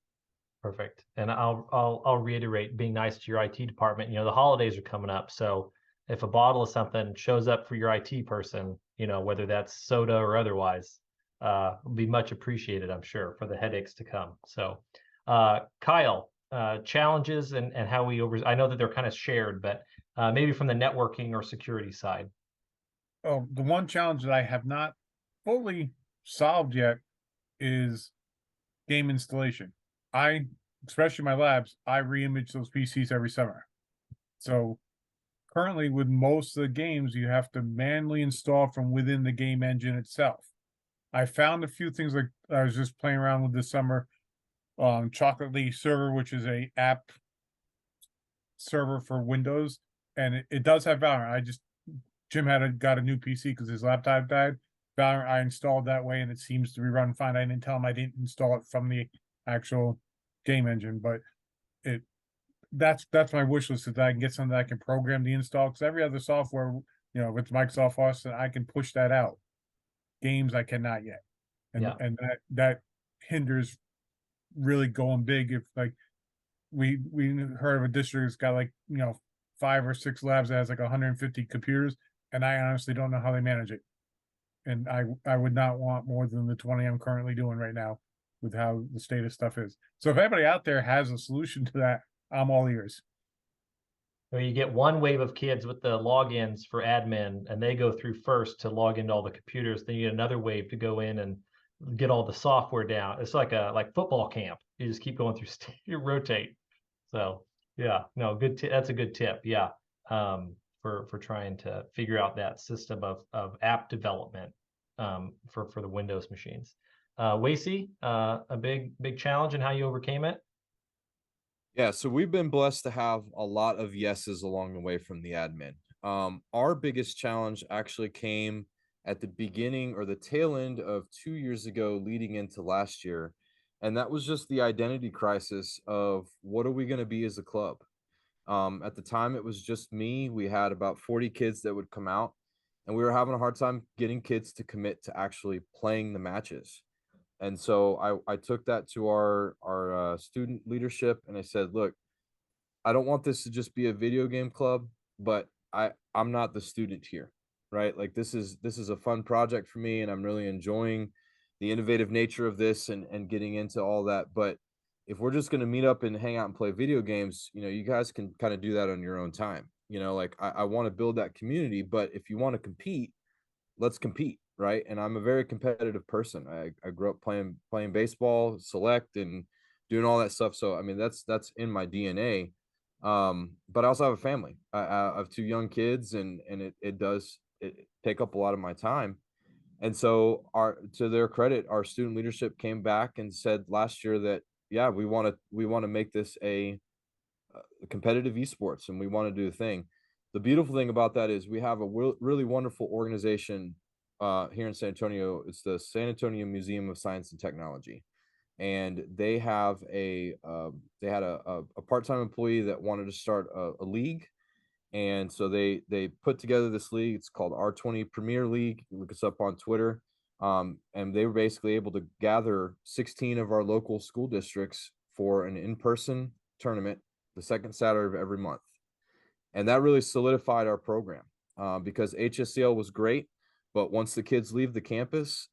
Perfect. And I'll reiterate, being nice to your IT department. The holidays are coming up, so if a bottle of something shows up for your IT person, whether that's soda or otherwise, will be much appreciated, I'm sure, for the headaches to come. So, Kyle, challenges and how I know that they're kind of shared, but maybe from the networking or security side. Oh, the one challenge that I have not fully solved yet is game installation. Especially my labs, I re-image those PCs every summer. So currently with most of the games, you have to manually install from within the game engine itself. I found a few things, like I was just playing around with this summer. Chocolate League server, which is a app server for Windows, and it does have Valorant. Jim got a new PC because his laptop died. Valorant I installed that way, and it seems to be running fine. I didn't tell him I didn't install it from the actual game engine, but that's my wish list, that I can get something that I can program the install, because every other software, with Microsoft Office, I can push that out. Games I cannot yet, and that hinders really going big. If like we heard of a district that's got 5 or 6 labs that has 150 computers, and I honestly don't know how they manage it. And I would not want more than the 20 I'm currently doing right now, with how the state of stuff is. So if anybody out there has a solution to that, I'm all ears. Or you get one wave of kids with the logins for admin, and they go through first to log into all the computers. Then you get another wave to go in and get all the software down. It's like football camp. You just keep going through, you rotate. So yeah, no, that's a good tip. Yeah, for trying to figure out that system of app development for the Windows machines. Wacey, a big challenge and how you overcame it. Yeah, so we've been blessed to have a lot of yeses along the way from the admin. Our biggest challenge actually came at the beginning or the tail end of 2 years ago, leading into last year. And that was just the identity crisis of, what are we going to be as a club? At the time, it was just me. We had about 40 kids that would come out, and we were having a hard time getting kids to commit to actually playing the matches. And so I took that to our student leadership, and I said, look, I don't want this to just be a video game club, but I'm not the student here, right? Like this is a fun project for me, and I'm really enjoying the innovative nature of this and getting into all that. But if we're just going to meet up and hang out and play video games, you guys can kind of do that on your own time. Like I want to build that community, but if you want to compete, let's compete, right? And I'm a very competitive person. I grew up playing baseball, select, and doing all that stuff. So I mean, that's in my DNA. But I also have a family. I have 2 young kids, and it does take up a lot of my time. And so to their credit, our student leadership came back and said last year that, yeah, we want to make this a competitive esports, and we want to do a thing. The beautiful thing about that is we have a really wonderful organization here in San Antonio. It's the San Antonio Museum of Science and Technology, and they had a part-time employee that wanted to start a league, And so they put together this league. It's called R20 Premier League. You look us up on Twitter. And they were basically able to gather 16 of our local school districts for an in-person tournament the second Saturday of every month. And that really solidified our program because HSCL was great, but once the kids leave the campus,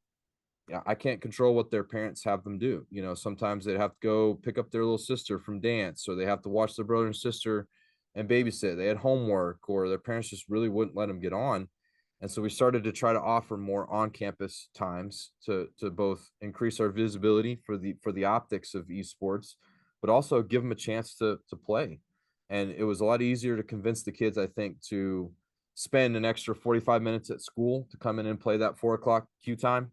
I can't control what their parents have them do. You know, sometimes they have to go pick up their little sister from dance, or they have to watch their brother and sister and babysit. They had homework, or their parents just really wouldn't let them get on. And so we started to try to offer more on-campus times to both increase our visibility for the optics of esports, but also give them a chance to play. And it was a lot easier to convince the kids, I think, to spend an extra 45 minutes at school to come in and play that 4 o'clock queue time.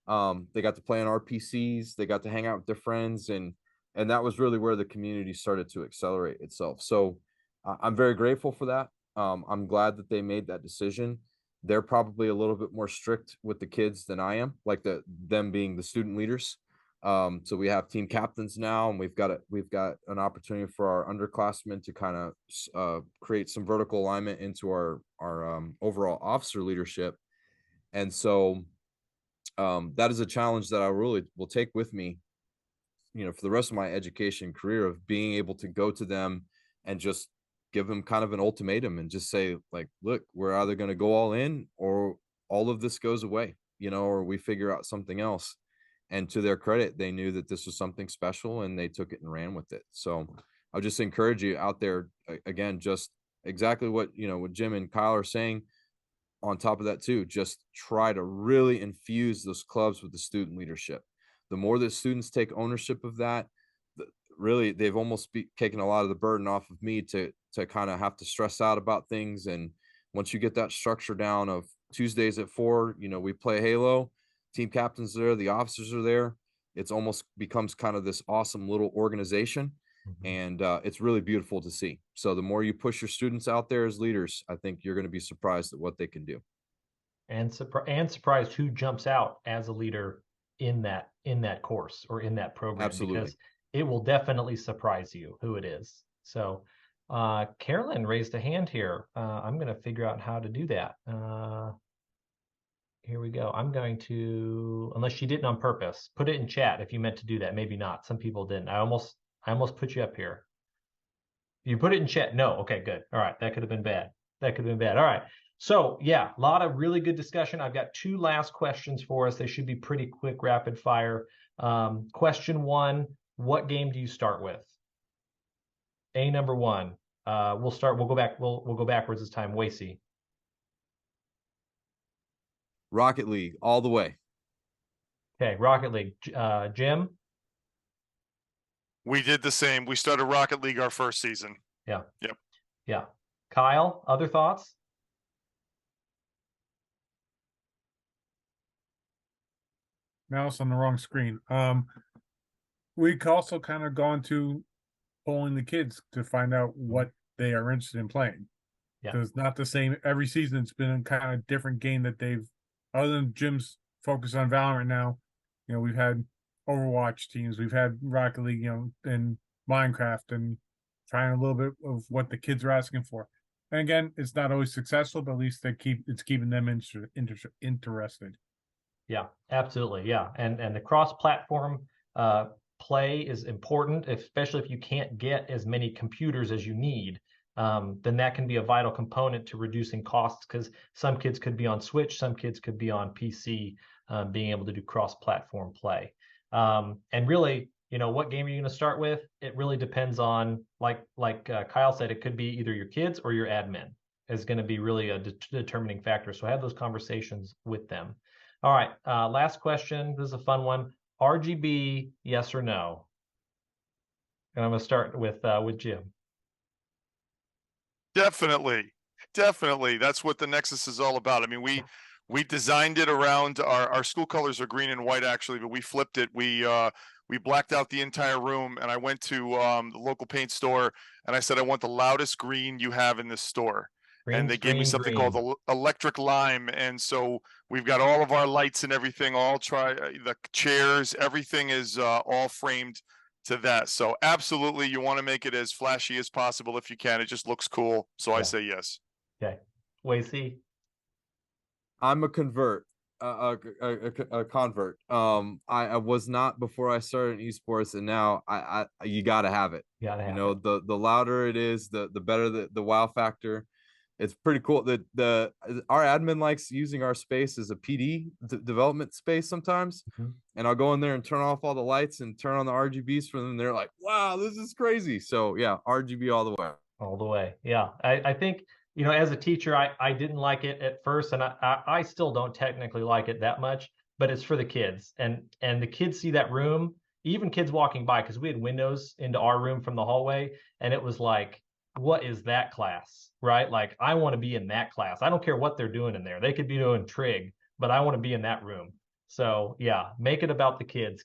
They got to play on RPCs, they got to hang out with their friends, and that was really where the community started to accelerate itself. So I'm very grateful for that. I'm glad that they made that decision. They're probably a little bit more strict with the kids than I am, like them being the student leaders. So we have team captains now, and we've got an opportunity for our underclassmen to kind of create some vertical alignment into our overall officer leadership. And so that is a challenge that I really will take with me, you know, for the rest of my education career, of being able to go to them and just give them kind of an ultimatum and just say, like, look, we're either going to go all in or all of this goes away, you know, or we figure out something else. And to their credit, they knew that this was something special and they took it and ran with it. So I'll just encourage you out there, again, just exactly what, you know, what Jim and Kyle are saying. On top of that too, just try to really infuse those clubs with the student leadership. The more that students take ownership of that, really they've almost taken a lot of the burden off of me to kind of have to stress out about things. And once you get that structure down of Tuesdays at 4, you know, we play Halo, team captains are there, the officers are there. It's almost becomes kind of this awesome little organization. And it's really beautiful to see. So the more you push your students out there as leaders, I think you're going to be surprised at what they can do. And surprised who jumps out as a leader in that course or in that program. Absolutely. Because it will definitely surprise you who it is. So Carolyn raised a hand here. I'm going to figure out how to do that. Here we go. I'm going to, unless she didn't on purpose, put it in chat if you meant to do that. Maybe not. Some people didn't. I almost put you up here. You put it in chat. No. Okay, good. All right. That could have been bad. That could have been bad. All right. So yeah, a lot of really good discussion. I've got 2 last questions for us. They should be pretty quick, rapid fire. Question 1, what game do you start with? Number 1. We'll go back. We'll go backwards this time. Wacey. Rocket League all the way. Okay, Rocket League. Jim? We did the same. We started Rocket League our first season. Yeah. Yep. Yeah. Kyle, other thoughts? Mouse on the wrong screen. We also kind of gone to polling the kids to find out what they are interested in playing. Yeah. Because it's not the same every season. It's been a kind of different game that they've, other than Jim's focus on Valorant now, you know, we've had Overwatch teams, we've had Rocket League, you know, and Minecraft, and trying a little bit of what the kids are asking for. And again, it's not always successful, but at least it's keeping them interested. Yeah, absolutely. Yeah. And the cross-platform play is important, especially if you can't get as many computers as you need. Then that can be a vital component to reducing costs, because some kids could be on Switch, some kids could be on PC, being able to do cross-platform play. And really, you know, what game are you going to start with? It really depends on, like Kyle said, it could be either your kids or your admin is going to be really a determining factor. So have those conversations with them. All right, last question. This is a fun one. RGB, yes or no? And I'm going to start with Jim. Definitely. That's what the Nexus is all about. I mean, we designed it around our school colors are green and white, actually, but we flipped it. We blacked out the entire room, and I went to the local paint store and I said, I want the loudest green you have in this store. Green, and they gave me something called electric lime. And so we've got all of our lights and everything, the chairs, everything is all framed to that. So absolutely, you want to make it as flashy as possible if you can. It just looks cool. So I say yes. Okay. Wacey? I'm a convert, a convert. I was not before I started in esports, and now I you got to have it. Gotta have You know, it. the louder it is, the better the wow factor. It's pretty cool. The our admin likes using our space as a PD development space sometimes, and I'll go in there and turn off all the lights and turn on the RGBs for them. They're like, "Wow, this is crazy!" So yeah, RGB all the way. All the way. Yeah. I think, you know, as a teacher, I didn't like it at first, and I still don't technically like it that much, but it's for the kids. And the kids see that room, even kids walking by, because we had windows into our room from the hallway, and it was like, what is that class? Right? Like, I want to be in that class. I don't care what they're doing in there. They could be doing trig, but I want to be in that room. So yeah, make it about the kids,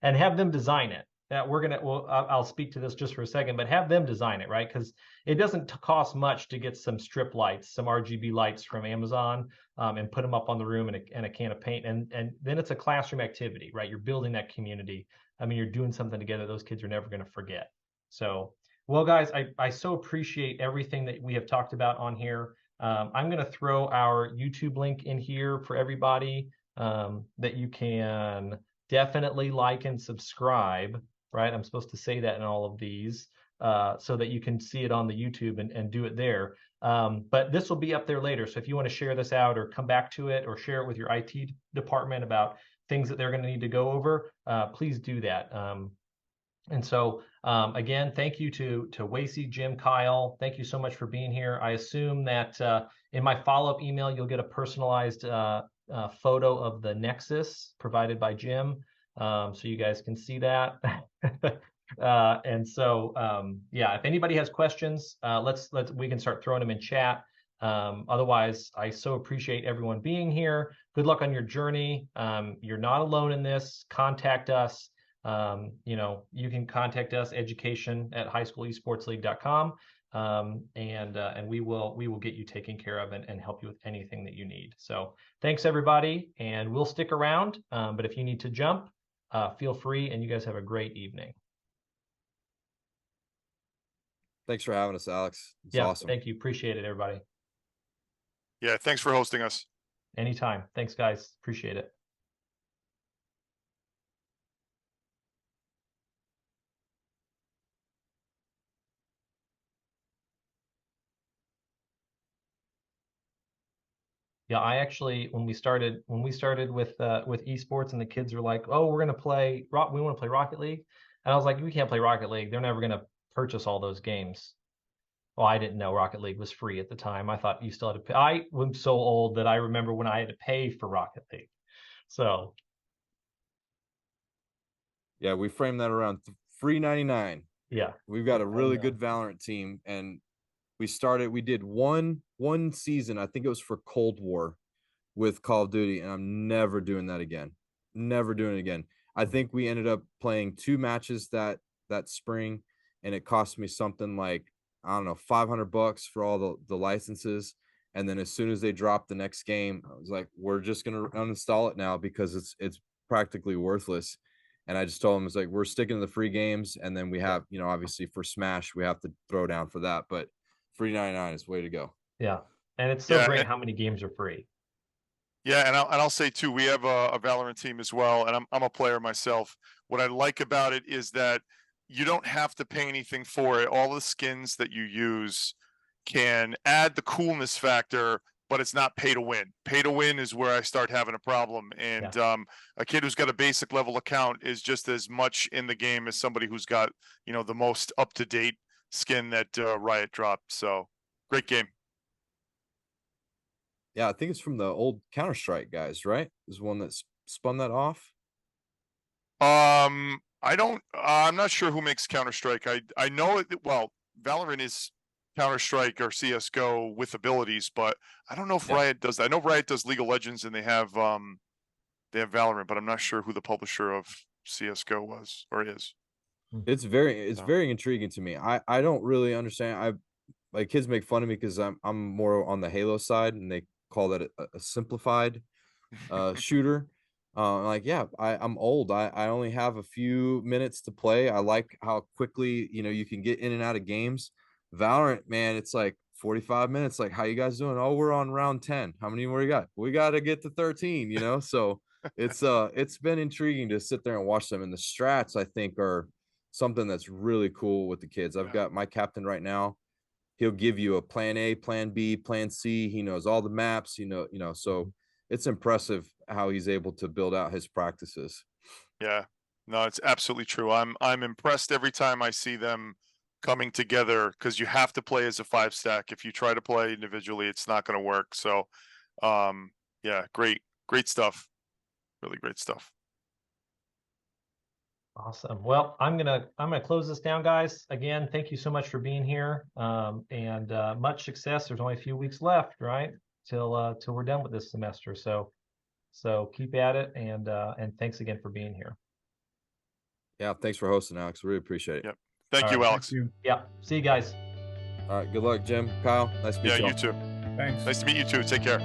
and have them design it. That we're gonna, well, I'll speak to this just for a second, but have them design it, right? Because it doesn't cost much to get some strip lights, some RGB lights from Amazon, and put them up on the room and a can of paint, and then it's a classroom activity, right? You're building that community. I mean, you're doing something together those kids are never going to forget. So, well, guys, I so appreciate everything that we have talked about on here. I'm going to throw our YouTube link in here for everybody, that you can definitely like and subscribe. Right, I'm supposed to say that in all of these, so that you can see it on the YouTube and do it there. But this will be up there later. So if you want to share this out or come back to it or share it with your IT department about things that they're going to need to go over, please do that. And so again, thank you to Wacey, Jim, Kyle. Thank you so much for being here. I assume that in my follow-up email, you'll get a personalized photo of the Nexus provided by Jim, so you guys can see that. And so yeah, if anybody has questions, we can start throwing them in chat. Otherwise, I so appreciate everyone being here. Good luck on your journey. You're not alone in this. Contact us. You know, you can contact us, education@highschoolesportsleague.com, and we will get you taken care of and help you with anything that you need. So thanks everybody, and we'll stick around. But if you need to jump, feel free, and you guys have a great evening. Thanks for having us, Alex. It's Yeah, awesome. thank you. Appreciate it, everybody. Yeah, thanks for hosting us. Anytime. Thanks, guys. Appreciate it. Yeah, I actually, when we started with esports, and the kids were like, "Oh, we want to play Rocket League," and I was like, "We can't play Rocket League. They're never going to purchase all those games." Well, I didn't know Rocket League was free at the time. I thought you still had to pay. I was so old that I remember when I had to pay for Rocket League. So Yeah, we framed that around $3.99. yeah, We've got a really good Valorant team, and we did one season, I think it was for Cold War with Call of Duty, and I'm never doing that again. Never doing it again. I think we ended up playing 2 matches that spring, and it cost me something like, I don't know, $500 for all the licenses. And then as soon as they dropped the next game, I was like, we're just gonna uninstall it now because it's practically worthless. And I just told them, it's like, we're sticking to the free games, and then we have, you know, obviously for Smash we have to throw down for that, but $3.99 is the way to go. yeah, and it's so Yeah, great how many games are free. Yeah, and I'll say too, we have a Valorant team as well, and I'm a player myself. What I like about it is that you don't have to pay anything for it. All the skins that you use can add the coolness factor, but it's not pay to win. Pay to win is where I start having a problem. And a kid who's got a basic level account is just as much in the game as somebody who's got, you know, the most up to date skin that Riot dropped. So great game. Yeah, I think it's from the old Counter-Strike guys, right? Is one that spun that off. I'm not sure who makes Counter-Strike. I know it well, Valorant is Counter-Strike or CS:GO with abilities, but I don't know if Riot does that. I know Riot does League of Legends and they have Valorant, but I'm not sure who the publisher of CS:GO was or is. It's very intriguing to me. I don't really understand. Like, kids make fun of me because I'm more on the Halo side, and they call that a simplified shooter. Like, yeah, I'm old. I only have a few minutes to play. I like how quickly, you can get in and out of games. Valorant, man, it's like 45 minutes. Like, how you guys doing? Oh, we're on round 10. How many more you got? We got to get to 13, So it's been intriguing to sit there and watch them. And the strats, I think, are something that's really cool with the kids. I've got my captain right now. He'll give you a plan A, plan B, plan C. He knows all the maps, so it's impressive how he's able to build out his practices. Yeah, no, it's absolutely true. I'm impressed every time I see them coming together, because you have to play as a 5-stack. If you try to play individually, it's not going to work. So, yeah, great stuff. Really great stuff. Awesome. Well, I'm gonna close this down, guys. Again, thank you so much for being here, and much success. There's only a few weeks left, right, till we're done with this semester. So keep at it, and thanks again for being here. Yeah, thanks for hosting, Alex. Really appreciate it. Yep. Thank All you, right. Alex. Thank you. Yeah. See you guys. All right, good luck, Jim. Kyle, nice to meet Yeah, you. you too. Thanks. Nice to meet you too. Take care.